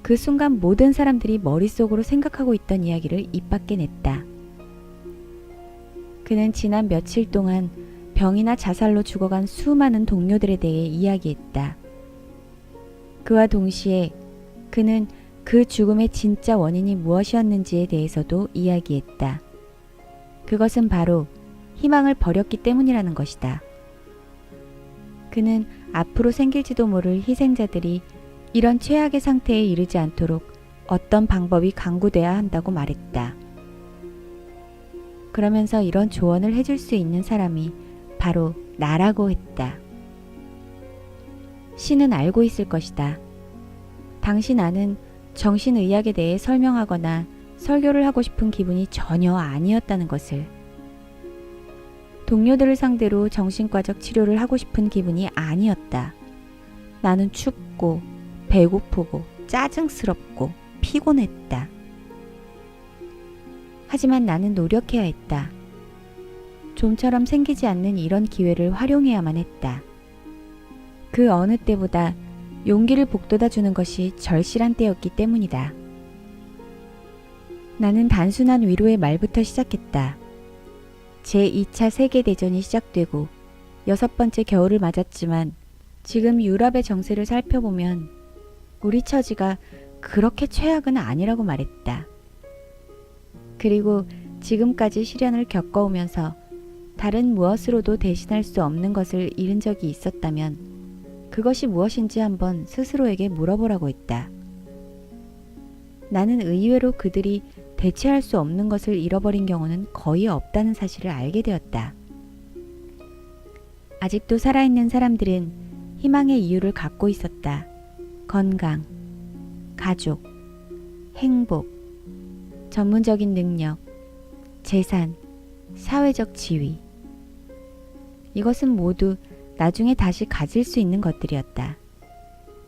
그 순간 모든 사람들이 머릿속으로 생각하고 있던 이야기를 입 밖에 냈다. 그는 지난 며칠 동안 병이나 자살로 죽어간 수많은 동료들에 대해 이야기했다. 그와 동시에 그는 그 죽음의 진짜 원인이 무엇이었는지에 대해서도 이야기했다. 그것은 바로 희망을 버렸기 때문이라는 것이다. 그는 앞으로 생길지도 모를 희생자들이 이런 최악의 상태에 이르지 않도록 어떤 방법이 강구돼야 한다고 말했다. 그러면서 이런 조언을 해줄 수 있는 사람이 바로 나라고 했다. 신은 알고 있을 것이다. 당시 나는 정신의학에 대해 설명하거나 설교를 하고 싶은 기분이 전혀 아니었다는 것을. 동료들을 상대로 정신과적 치료를 하고 싶은 기분이 아니었다. 나는 춥고 배고프고 짜증스럽고 피곤했다. 하지만 나는 노력해야 했다. 좀처럼 생기지 않는 이런 기회를 활용해야만 했다. 그 어느 때보다 용기를 북돋아 주는 것이 절실한 때였기 때문이다. 나는 단순한 위로의 말부터 시작했다. 제2차 세계대전이 시작되고 6번째 겨울을 맞았지만 지금 유럽의 정세를 살펴보면 우리 처지가 그렇게 최악은 아니라고 말했다. 그리고 지금까지 시련을 겪어오면서 다른 무엇으로도 대신할 수 없는 것을 잃은 적이 있었다면 그것이 무엇인지 한번 스스로에게 물어보라고 했다. 나는 의외로 그들이 대체할 수 없는 것을 잃어버린 경우는 거의 없다는 사실을 알게 되었다. 아직도 살아있는 사람들은 희망의 이유를 갖고 있었다. 건강, 가족, 행복, 전문적인 능력, 재산, 사회적 지위. 이것은 모두 나중에 다시 가질 수 있는 것들이었다.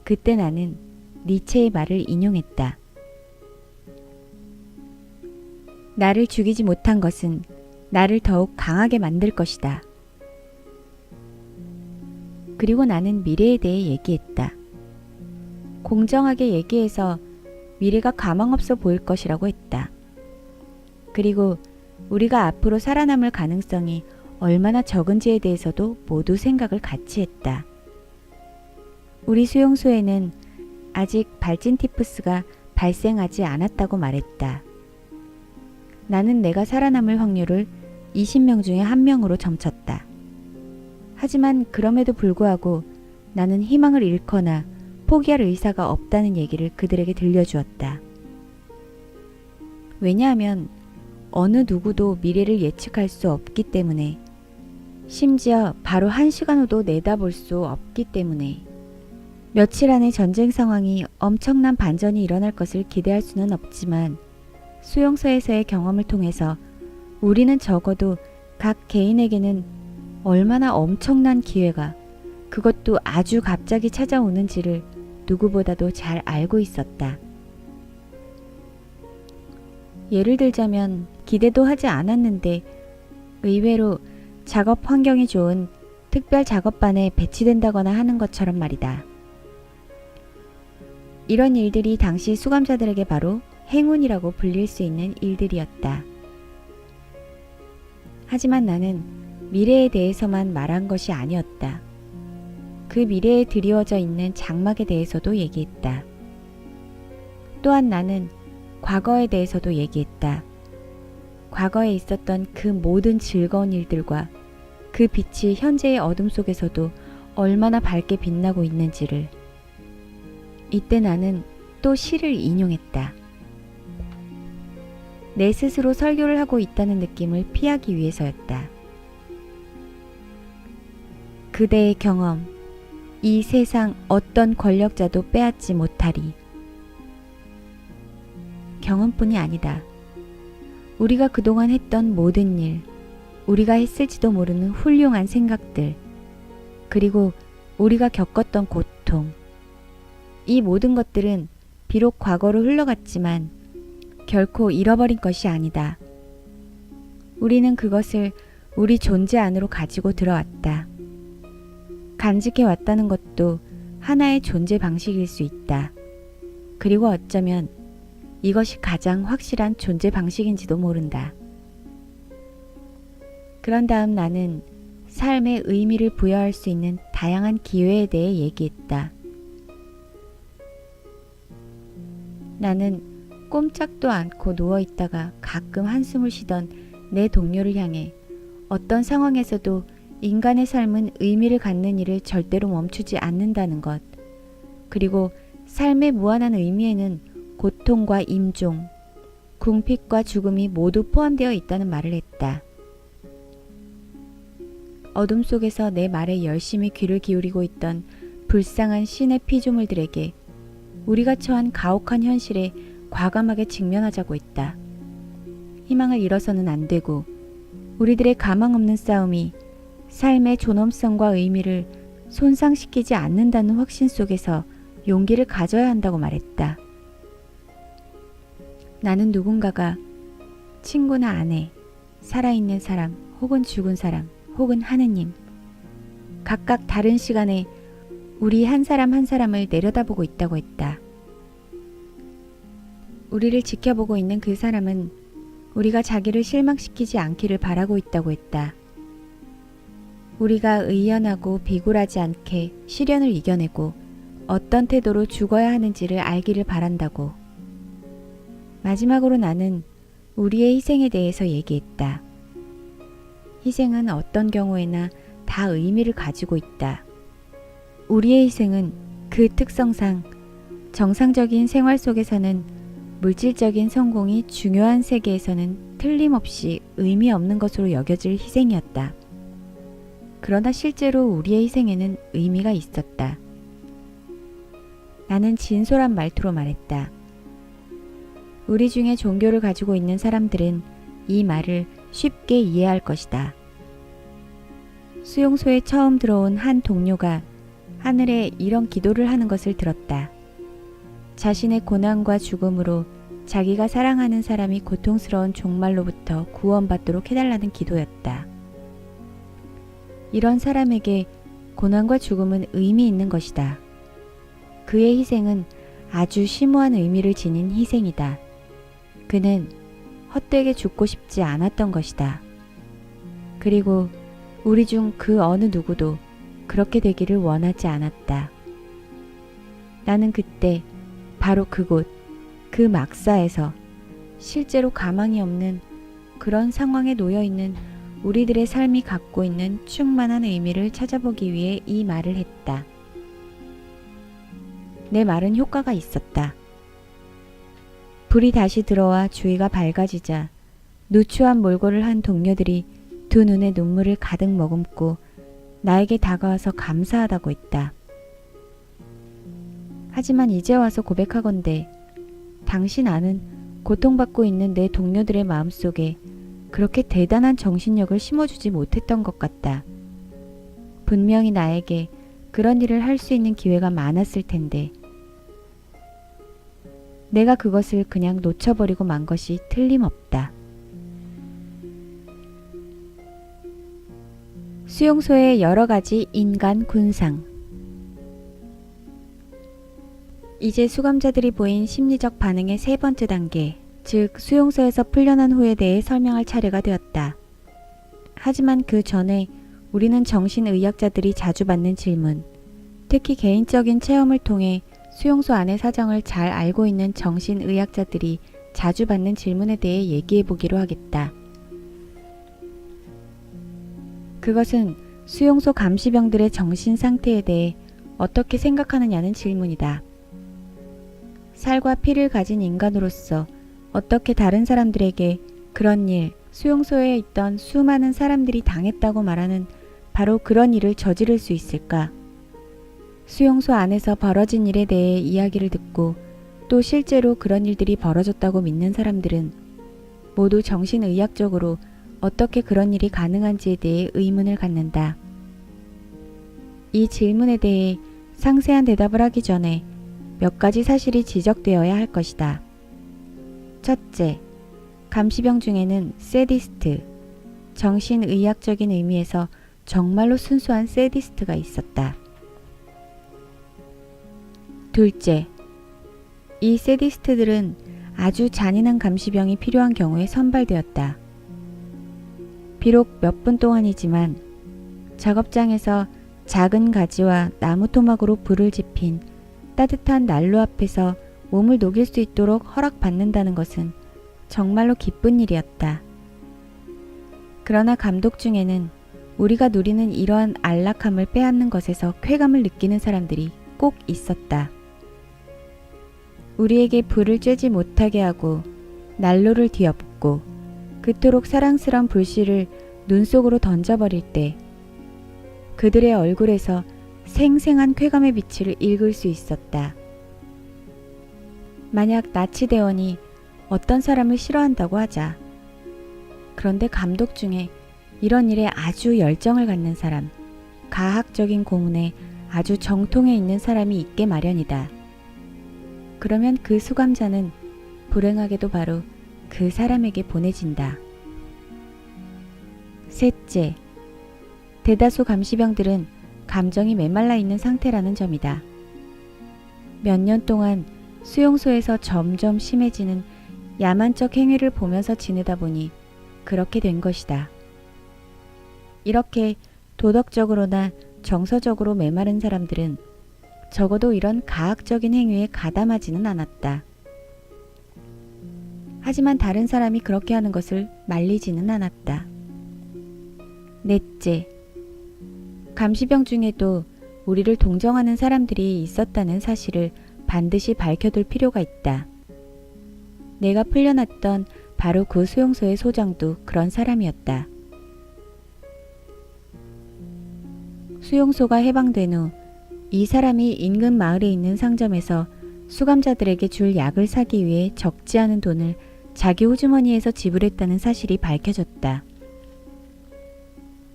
그때 나는 니체의 말을 인용했다. 나를 죽이지 못한 것은 나를 더욱 강하게 만들 것이다. 그리고 나는 미래에 대해 얘기했다. 공정하게 얘기해서 미래가 가망없어 보일 것이라고 했다. 그리고 우리가 앞으로 살아남을 가능성이 얼마나 적은지에 대해서도 모두 생각을 같이 했다. 우리 수용소에는 아직 발진티푸스가 발생하지 않았다고 말했다. 나는 내가 살아남을 확률을 20명 중에 1명으로 점쳤다. 하지만 그럼에도 불구하고 나는 희망을 잃거나 포기할 의사가 없다는 얘기를 그들에게 들려주었다. 왜냐하면 어느 누구도 미래를 예측할 수 없기 때문에, 심지어 바로 1시간 후도 내다볼 수 없기 때문에, 며칠 안에 전쟁 상황이 엄청난 반전이 일어날 것을 기대할 수는 없지만 수용소에서의 경험을 통해서 우리는 적어도 각 개인에게는 얼마나 엄청난 기회가, 그것도 아주 갑자기 찾아오는지를 누구보다도 잘 알고 있었다. 예를 들자면 기대도 하지 않았는데 의외로 작업 환경이 좋은 특별 작업반에 배치된다거나 하는 것처럼 말이다. 이런 일들이 당시 수감자들에게 바로 행운이라고 불릴 수 있는 일들이었다. 하지만 나는 미래에 대해서만 말한 것이 아니었다. 그 미래에 드리워져 있는 장막에 대해서도 얘기했다. 또한 나는 과거에 대해서도 얘기했다. 과거에 있었던 그 모든 즐거운 일들과 그 빛이 현재의 어둠 속에서도 얼마나 밝게 빛나고 있는지를. 이때 나는 또 시를 인용했다. 내 스스로 설교를 하고 있다는 느낌을 피하기 위해서였다. 그대의 경험, 이 세상 어떤 권력자도 빼앗지 못하리. 경험뿐이 아니다. 우리가 그동안 했던 모든 일, 우리가 했을지도 모르는 훌륭한 생각들, 그리고 우리가 겪었던 고통, 이 모든 것들은 비록 과거로 흘러갔지만 결코 잃어버린 것이 아니다. 우리는 그것을 우리 존재 안으로 가지고 들어왔다. 간직해 왔다는 것도 하나의 존재 방식일 수 있다. 그리고 어쩌면 이것이 가장 확실한 존재 방식인지도 모른다. 그런 다음 나는 삶에 의미를 부여할 수 있는 다양한 기회에 대해 얘기했다. 나는 꼼짝도 않고 누워있다가 가끔 한숨을 쉬던 내 동료를 향해 어떤 상황에서도 인간의 삶은 의미를 갖는 일을 절대로 멈추지 않는다는 것, 그리고 삶의 무한한 의미에는 고통과 임종, 궁핍과 죽음이 모두 포함되어 있다는 말을 했다. 어둠 속에서 내 말에 열심히 귀를 기울이고 있던 불쌍한 신의 피조물들에게 우리가 처한 가혹한 현실에 과감하게 직면하자고 했다. 희망을 잃어서는 안 되고 우리들의 가망 없는 싸움이 삶의 존엄성과 의미를 손상시키지 않는다는 확신 속에서 용기를 가져야 한다고 말했다. 나는 누군가가 친구나 아내, 살아있는 사람 혹은 죽은 사람 혹은 하느님, 각각 다른 시간에 우리 한 사람 한 사람을 내려다보고 있다고 했다. 우리를 지켜보고 있는 그 사람은 우리가 자기를 실망시키지 않기를 바라고 있다고 했다. 우리가 의연하고 비굴하지 않게 시련을 이겨내고 어떤 태도로 죽어야 하는지를 알기를 바란다고. 마지막으로 나는 우리의 희생에 대해서 얘기했다. 희생은 어떤 경우에나 다 의미를 가지고 있다. 우리의 희생은 그 특성상 정상적인 생활 속에서는 물질적인 성공이 중요한 세계에서는 틀림없이 의미 없는 것으로 여겨질 희생이었다. 그러나 실제로 우리의 희생에는 의미가 있었다. 나는 진솔한 말투로 말했다. 우리 중에 종교를 가지고 있는 사람들은 이 말을 쉽게 이해할 것이다. 수용소에 처음 들어온 한 동료가 하늘에 이런 기도를 하는 것을 들었다. 자신의 고난과 죽음으로 자기가 사랑하는 사람이 고통스러운 종말로부터 구원받도록 해달라는 기도였다. 이런 사람에게 고난과 죽음은 의미 있는 것이다. 그의 희생은 아주 심오한 의미를 지닌 희생이다. 그는 헛되게 죽고 싶지 않았던 것이다. 그리고 우리 중 그 어느 누구도 그렇게 되기를 원하지 않았다. 나는 그때 바로 그곳, 그 막사에서 실제로 가망이 없는 그런 상황에 놓여 있는 우리들의 삶이 갖고 있는 충만한 의미를 찾아보기 위해 이 말을 했다. 내 말은 효과가 있었다. 불이 다시 들어와 주위가 밝아지자 누추한 몰골을 한 동료들이 두 눈에 눈물을 가득 머금고 나에게 다가와서 감사하다고 했다. 하지만 이제 와서 고백하건대 당시 나는 고통받고 있는 내 동료들의 마음속에 그렇게 대단한 정신력을 심어주지 못했던 것 같다. 분명히 나에게 그런 일을 할 수 있는 기회가 많았을 텐데 내가 그것을 그냥 놓쳐버리고 만 것이 틀림없다. 수용소의 여러 가지 인간 군상. 이제 수감자들이 보인 심리적 반응의 세 번째 단계, 즉 수용소에서 풀려난 후에 대해 설명할 차례가 되었다. 하지만 그 전에 우리는 정신의학자들이 자주 받는 질문, 특히 개인적인 체험을 통해 수용소 안의 사정을 잘 알고 있는 정신의학자들이 자주 받는 질문에 대해 얘기해 보기로 하겠다. 그것은 수용소 감시병들의 정신 상태에 대해 어떻게 생각하느냐는 질문이다. 살과 피를 가진 인간으로서 어떻게 다른 사람들에게 그런 일, 수용소에 있던 수많은 사람들이 당했다고 말하는 바로 그런 일을 저지를 수 있을까? 수용소 안에서 벌어진 일에 대해 이야기를 듣고 또 실제로 그런 일들이 벌어졌다고 믿는 사람들은 모두 정신의학적으로 어떻게 그런 일이 가능한지에 대해 의문을 갖는다. 이 질문에 대해 상세한 대답을 하기 전에 몇 가지 사실이 지적되어야 할 것이다. 첫째, 감시병 중에는 세디스트, 정신의학적인 의미에서 정말로 순수한 세디스트가 있었다. 둘째, 이 세디스트들은 아주 잔인한 감시병이 필요한 경우에 선발되었다. 비록 몇 분 동안이지만 작업장에서 작은 가지와 나무 토막으로 불을 지핀 따뜻한 난로 앞에서 몸을 녹일 수 있도록 허락받는다는 것은 정말로 기쁜 일이었다. 그러나 감독 중에는 우리가 누리는 이러한 안락함을 빼앗는 것에서 쾌감을 느끼는 사람들이 꼭 있었다. 우리에게 불을 쬐지 못하게 하고 난로를 뒤엎고 그토록 사랑스러운 불씨를 눈 속으로 던져버릴 때 그들의 얼굴에서 생생한 쾌감의 빛을 읽을 수 있었다. 만약 나치대원이 어떤 사람을 싫어한다고 하자. 그런데 감독 중에 이런 일에 아주 열정을 갖는 사람, 가학적인 고문에 아주 정통해 있는 사람이 있게 마련이다. 그러면 그 수감자는 불행하게도 바로 그 사람에게 보내진다. 셋째, 대다수 감시병들은 감정이 메말라 있는 상태라는 점이다. 몇 년 동안 수용소에서 점점 심해지는 야만적 행위를 보면서 지내다 보니 그렇게 된 것이다. 이렇게 도덕적으로나 정서적으로 메마른 사람들은 적어도 이런 가학적인 행위에 가담하지는 않았다. 하지만 다른 사람이 그렇게 하는 것을 말리지는 않았다. 넷째, 감시병 중에도 우리를 동정하는 사람들이 있었다는 사실을 반드시 밝혀둘 필요가 있다. 내가 풀려났던 바로 그 수용소의 소장도 그런 사람이었다. 수용소가 해방된 후 이 사람이 인근 마을에 있는 상점에서 수감자들에게 줄 약을 사기 위해 적지 않은 돈을 자기 호주머니에서 지불했다는 사실이 밝혀졌다.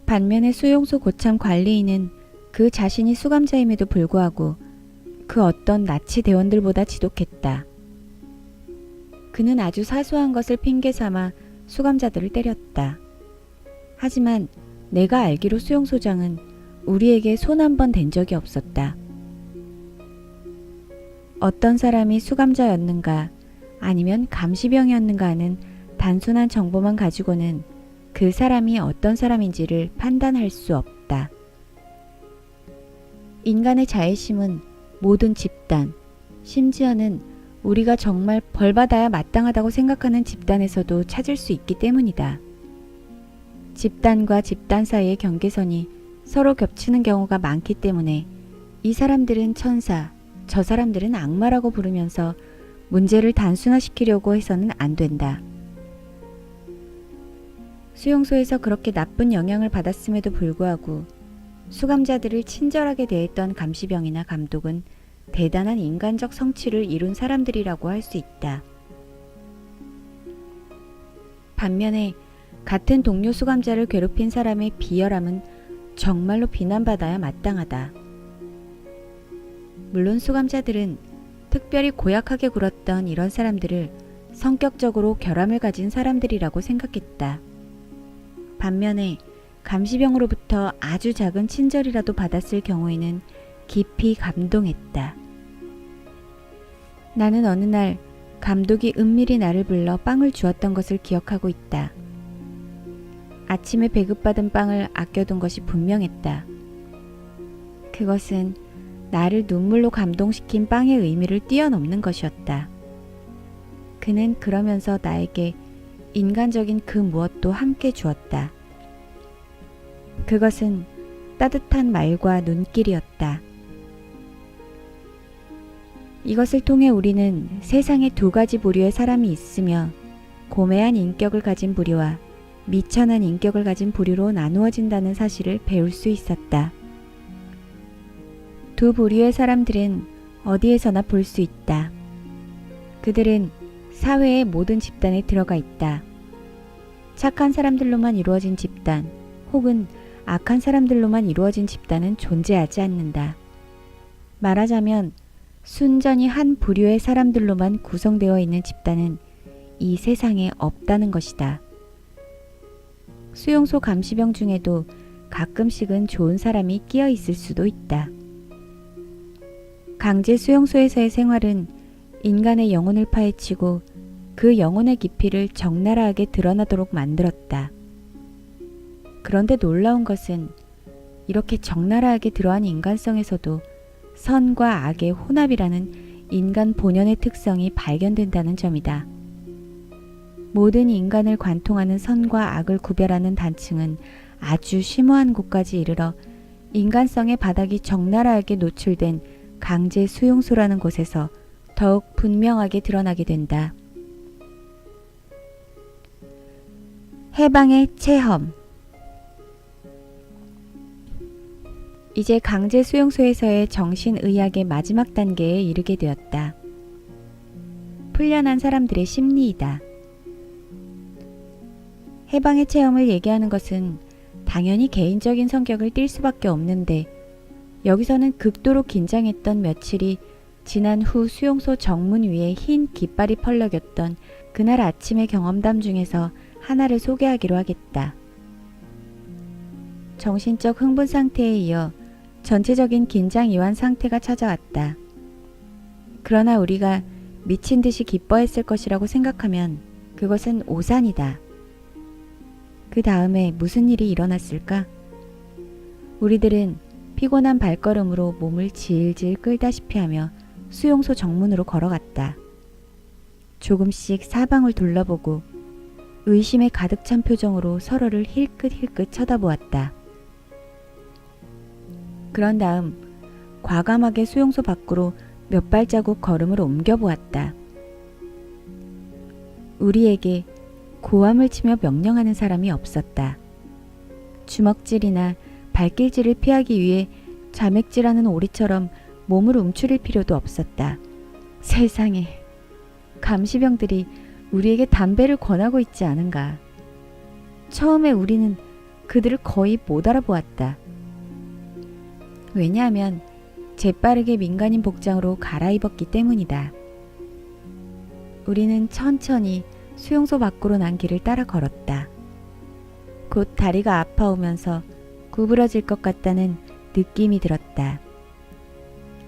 반면에 수용소 고참 관리인은 그 자신이 수감자임에도 불구하고 그 어떤 나치 대원들보다 지독했다. 그는 아주 사소한 것을 핑계 삼아 수감자들을 때렸다. 하지만 내가 알기로 수용소장은 우리에게 손 한 번 댄 적이 없었다. 어떤 사람이 수감자였는가 아니면 감시병이었는가 하는 단순한 정보만 가지고는 그 사람이 어떤 사람인지를 판단할 수 없다. 인간의 자애심은 모든 집단, 심지어는 우리가 정말 벌받아야 마땅하다고 생각하는 집단에서도 찾을 수 있기 때문이다. 집단과 집단 사이의 경계선이 서로 겹치는 경우가 많기 때문에 이 사람들은 천사, 저 사람들은 악마라고 부르면서 문제를 단순화시키려고 해서는 안 된다. 수용소에서 그렇게 나쁜 영향을 받았음에도 불구하고 수감자들을 친절하게 대했던 감시병이나 감독은 대단한 인간적 성취를 이룬 사람들이라고 할 수 있다. 반면에 같은 동료 수감자를 괴롭힌 사람의 비열함은 정말로 비난받아야 마땅하다. 물론 수감자들은 특별히 고약하게 굴었던 이런 사람들을 성격적으로 결함을 가진 사람들이라고 생각했다. 반면에 감시병으로부터 아주 작은 친절이라도 받았을 경우에는 깊이 감동했다. 나는 어느 날 감독이 은밀히 나를 불러 빵을 주었던 것을 기억하고 있다. 아침에 배급받은 빵을 아껴둔 것이 분명했다. 그것은 나를 눈물로 감동시킨 빵의 의미를 뛰어넘는 것이었다. 그는 그러면서 나에게 인간적인 그 무엇도 함께 주었다. 그것은 따뜻한 말과 눈길이었다. 이것을 통해 우리는 세상에 두 가지 부류의 사람이 있으며 고매한 인격을 가진 부류와 미천한 인격을 가진 부류로 나누어진다는 사실을 배울 수 있었다. 두 부류의 사람들은 어디에서나 볼 수 있다. 그들은 사회의 모든 집단에 들어가 있다. 착한 사람들로만 이루어진 집단 혹은 악한 사람들로만 이루어진 집단은 존재하지 않는다. 말하자면 순전히 한 부류의 사람들로만 구성되어 있는 집단은 이 세상에 없다는 것이다. 수용소 감시병 중에도 가끔씩은 좋은 사람이 끼어 있을 수도 있다. 강제 수용소에서의 생활은 인간의 영혼을 파헤치고 그 영혼의 깊이를 적나라하게 드러나도록 만들었다. 그런데 놀라운 것은 이렇게 적나라하게 드러난 인간성에서도 선과 악의 혼합이라는 인간 본연의 특성이 발견된다는 점이다. 모든 인간을 관통하는 선과 악을 구별하는 단층은 아주 심오한 곳까지 이르러 인간성의 바닥이 적나라하게 노출된 강제 수용소라는 곳에서 더욱 분명하게 드러나게 된다. 해방의 체험. 이제 강제 수용소에서의 정신의학의 마지막 단계에 이르게 되었다. 풀려난 사람들의 심리이다. 해방의 체험을 얘기하는 것은 당연히 개인적인 성격을 띌 수밖에 없는데 여기서는 극도로 긴장했던 며칠이 지난 후 수용소 정문 위에 흰 깃발이 펄럭였던 그날 아침의 경험담 중에서 하나를 소개하기로 하겠다. 정신적 흥분 상태에 이어 전체적인 긴장 이완 상태가 찾아왔다. 그러나 우리가 미친 듯이 기뻐했을 것이라고 생각하면 그것은 오산이다. 그 다음에 무슨 일이 일어났을까? 우리들은 피곤한 발걸음으로 몸을 질질 끌다시피 하며 수용소 정문으로 걸어갔다. 조금씩 사방을 둘러보고 의심에 가득 찬 표정으로 서로를 힐끗힐끗 쳐다보았다. 그런 다음 과감하게 수용소 밖으로 몇 발자국 걸음을 옮겨보았다. 우리에게 고함을 치며 명령하는 사람이 없었다. 주먹질이나 발길질을 피하기 위해 자맥질하는 오리처럼 몸을 움츠릴 필요도 없었다. 세상에, 감시병들이 우리에게 담배를 권하고 있지 않은가. 처음에 우리는 그들을 거의 못 알아보았다. 왜냐하면 재빠르게 민간인 복장으로 갈아입었기 때문이다. 우리는 천천히 수용소 밖으로 난 길을 따라 걸었다. 곧 다리가 아파오면서 구부러질 것 같다는 느낌이 들었다.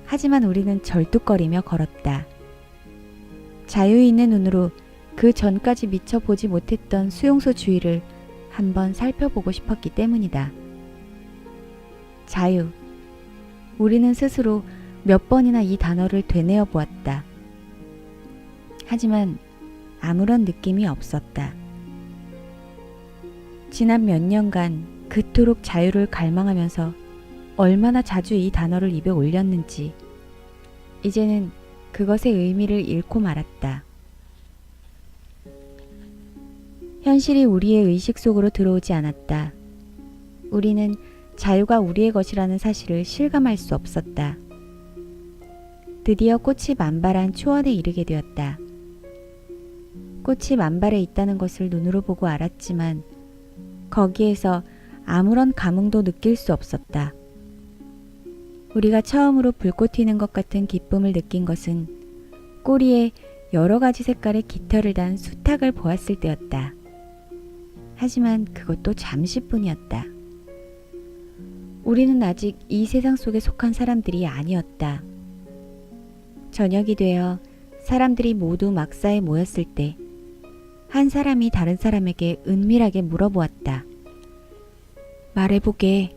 하지만 우리는 절뚝거리며 걸었다. 자유 있는 눈으로 그 전까지 미처 보지 못했던 수용소 주위를 한번 살펴보고 싶었기 때문이다. 자유. 우리는 스스로 몇 번이나 이 단어를 되뇌어 보았다. 하지만 아무런 느낌이 없었다. 지난 몇 년간 그토록 자유를 갈망하면서 얼마나 자주 이 단어를 입에 올렸는지 이제는 그것의 의미를 잃고 말았다. 현실이 우리의 의식 속으로 들어오지 않았다. 우리는 자유가 우리의 것이라는 사실을 실감할 수 없었다. 드디어 꽃이 만발한 초원에 이르게 되었다. 꽃이 만발해 있다는 것을 눈으로 보고 알았지만 거기에서 아무런 감흥도 느낄 수 없었다. 우리가 처음으로 불꽃 튀는 것 같은 기쁨을 느낀 것은 꼬리에 여러 가지 색깔의 깃털을 단 수탉을 보았을 때였다. 하지만 그것도 잠시뿐이었다. 우리는 아직 이 세상 속에 속한 사람들이 아니었다. 저녁이 되어 사람들이 모두 막사에 모였을 때 한 사람이 다른 사람에게 은밀하게 물어보았다. 말해보게.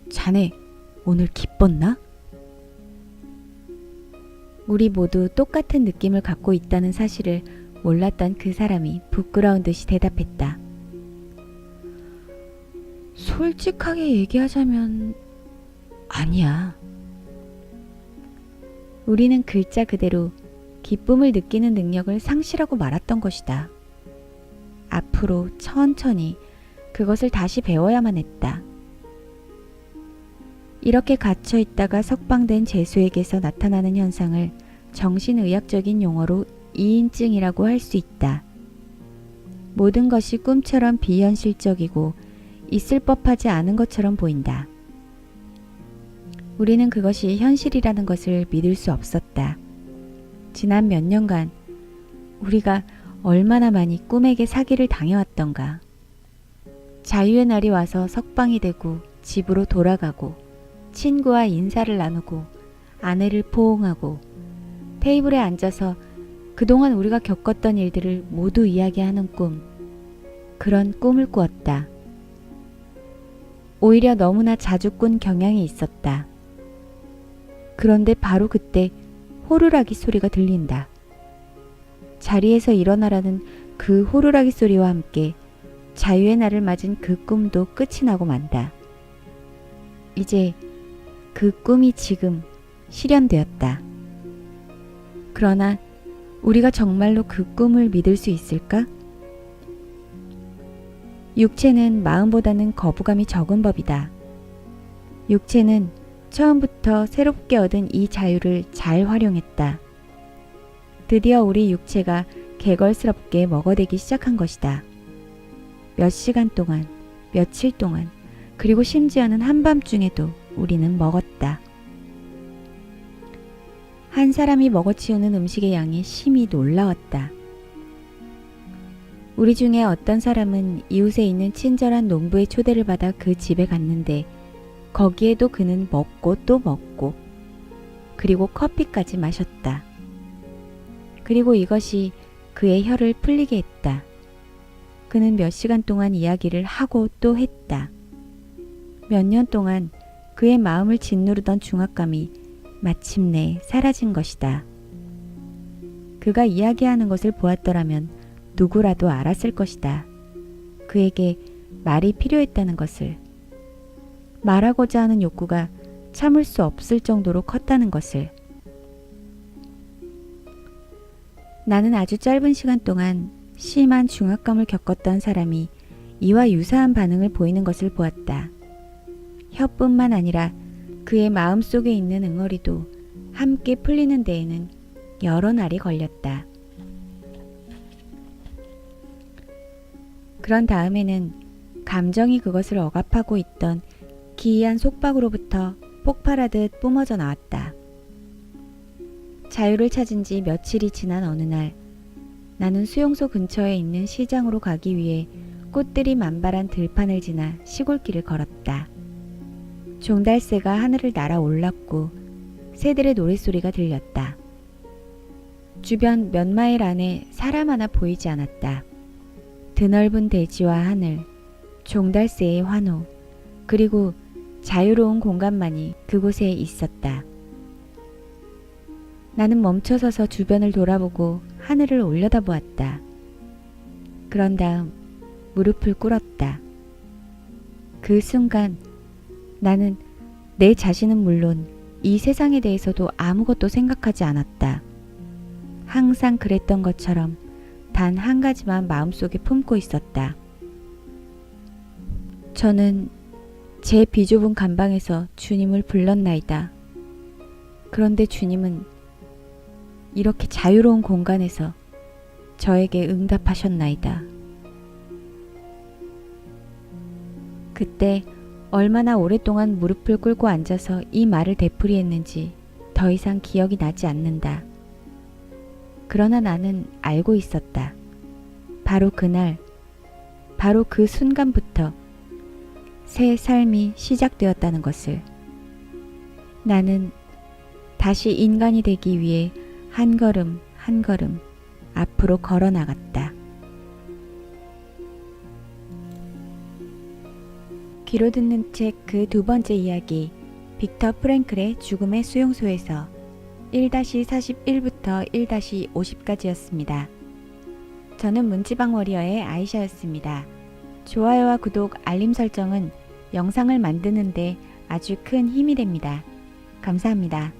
자네 오늘 기뻤나? 우리 모두 똑같은 느낌을 갖고 있다는 사실을 몰랐던 그 사람이 부끄러운 듯이 대답했다. 솔직하게 얘기하자면 아니야. 우리는 글자 그대로 기쁨을 느끼는 능력을 상실하고 말았던 것이다. 앞으로 천천히 그것을 다시 배워야만 했다. 이렇게 갇혀 있다가 석방된 죄수에게서 나타나는 현상을 정신의학적인 용어로 이인증이라고 할 수 있다. 모든 것이 꿈처럼 비현실적이고 있을 법하지 않은 것처럼 보인다. 우리는 그것이 현실이라는 것을 믿을 수 없었다. 지난 몇 년간 우리가 얼마나 많이 꿈에게 사기를 당해왔던가. 자유의 날이 와서 석방이 되고 집으로 돌아가고 친구와 인사를 나누고 아내를 포옹하고 테이블에 앉아서 그동안 우리가 겪었던 일들을 모두 이야기하는 꿈. 그런 꿈을 꾸었다. 오히려 너무나 자주 꾼 경향이 있었다. 그런데 바로 그때 호루라기 소리가 들린다. 자리에서 일어나라는 그 호루라기 소리와 함께 자유의 날을 맞은 그 꿈도 끝이 나고 만다. 이제 그 꿈이 지금 실현되었다. 그러나 우리가 정말로 그 꿈을 믿을 수 있을까? 육체는 마음보다는 거부감이 적은 법이다. 육체는 처음부터 새롭게 얻은 이 자유를 잘 활용했다. 드디어 우리 육체가 개걸스럽게 먹어대기 시작한 것이다. 몇 시간 동안, 며칠 동안, 그리고 심지어는 한밤중에도 우리는 먹었다. 한 사람이 먹어치우는 음식의 양이 심히 놀라웠다. 우리 중에 어떤 사람은 이웃에 있는 친절한 농부의 초대를 받아 그 집에 갔는데 거기에도 그는 먹고 또 먹고 그리고 커피까지 마셨다. 그리고 이것이 그의 혀를 풀리게 했다. 그는 몇 시간 동안 이야기를 하고 또 했다. 몇 년 동안 그의 마음을 짓누르던 중압감이 마침내 사라진 것이다. 그가 이야기하는 것을 보았더라면 누구라도 알았을 것이다. 그에게 말이 필요했다는 것을. 말하고자 하는 욕구가 참을 수 없을 정도로 컸다는 것을. 나는 아주 짧은 시간 동안 심한 중압감을 겪었던 사람이 이와 유사한 반응을 보이는 것을 보았다. 혀뿐만 아니라 그의 마음속에 있는 응어리도 함께 풀리는 데에는 여러 날이 걸렸다. 그런 다음에는 감정이 그것을 억압하고 있던 기이한 속박으로부터 폭발하듯 뿜어져 나왔다. 자유를 찾은 지 며칠이 지난 어느 날, 나는 수용소 근처에 있는 시장으로 가기 위해 꽃들이 만발한 들판을 지나 시골길을 걸었다. 종달새가 하늘을 날아 올랐고 새들의 노랫소리가 들렸다. 주변 몇 마일 안에 사람 하나 보이지 않았다. 드넓은 대지와 하늘, 종달새의 환호, 그리고 자유로운 공간만이 그곳에 있었다. 나는 멈춰서서 주변을 돌아보고 하늘을 올려다보았다. 그런 다음 무릎을 꿇었다. 그 순간 나는 내 자신은 물론 이 세상에 대해서도 아무것도 생각하지 않았다. 항상 그랬던 것처럼 단 한 가지만 마음속에 품고 있었다. 저는 제 비좁은 감방에서 주님을 불렀나이다. 그런데 주님은 이렇게 자유로운 공간에서 저에게 응답하셨나이다. 그때 얼마나 오랫동안 무릎을 꿇고 앉아서 이 말을 되풀이했는지 더 이상 기억이 나지 않는다. 그러나 나는 알고 있었다. 바로 그날, 바로 그 순간부터 새 삶이 시작되었다는 것을. 나는 다시 인간이 되기 위해 한 걸음 한 걸음 앞으로 걸어 나갔다. 귀로 듣는 책 그 두 번째 이야기, 빅터 프랭클의 죽음의 수용소에서 1-41부터 1-50까지였습니다. 저는 문지방 워리어의 아이샤였습니다. 좋아요와 구독, 알림 설정은 영상을 만드는데 아주 큰 힘이 됩니다. 감사합니다.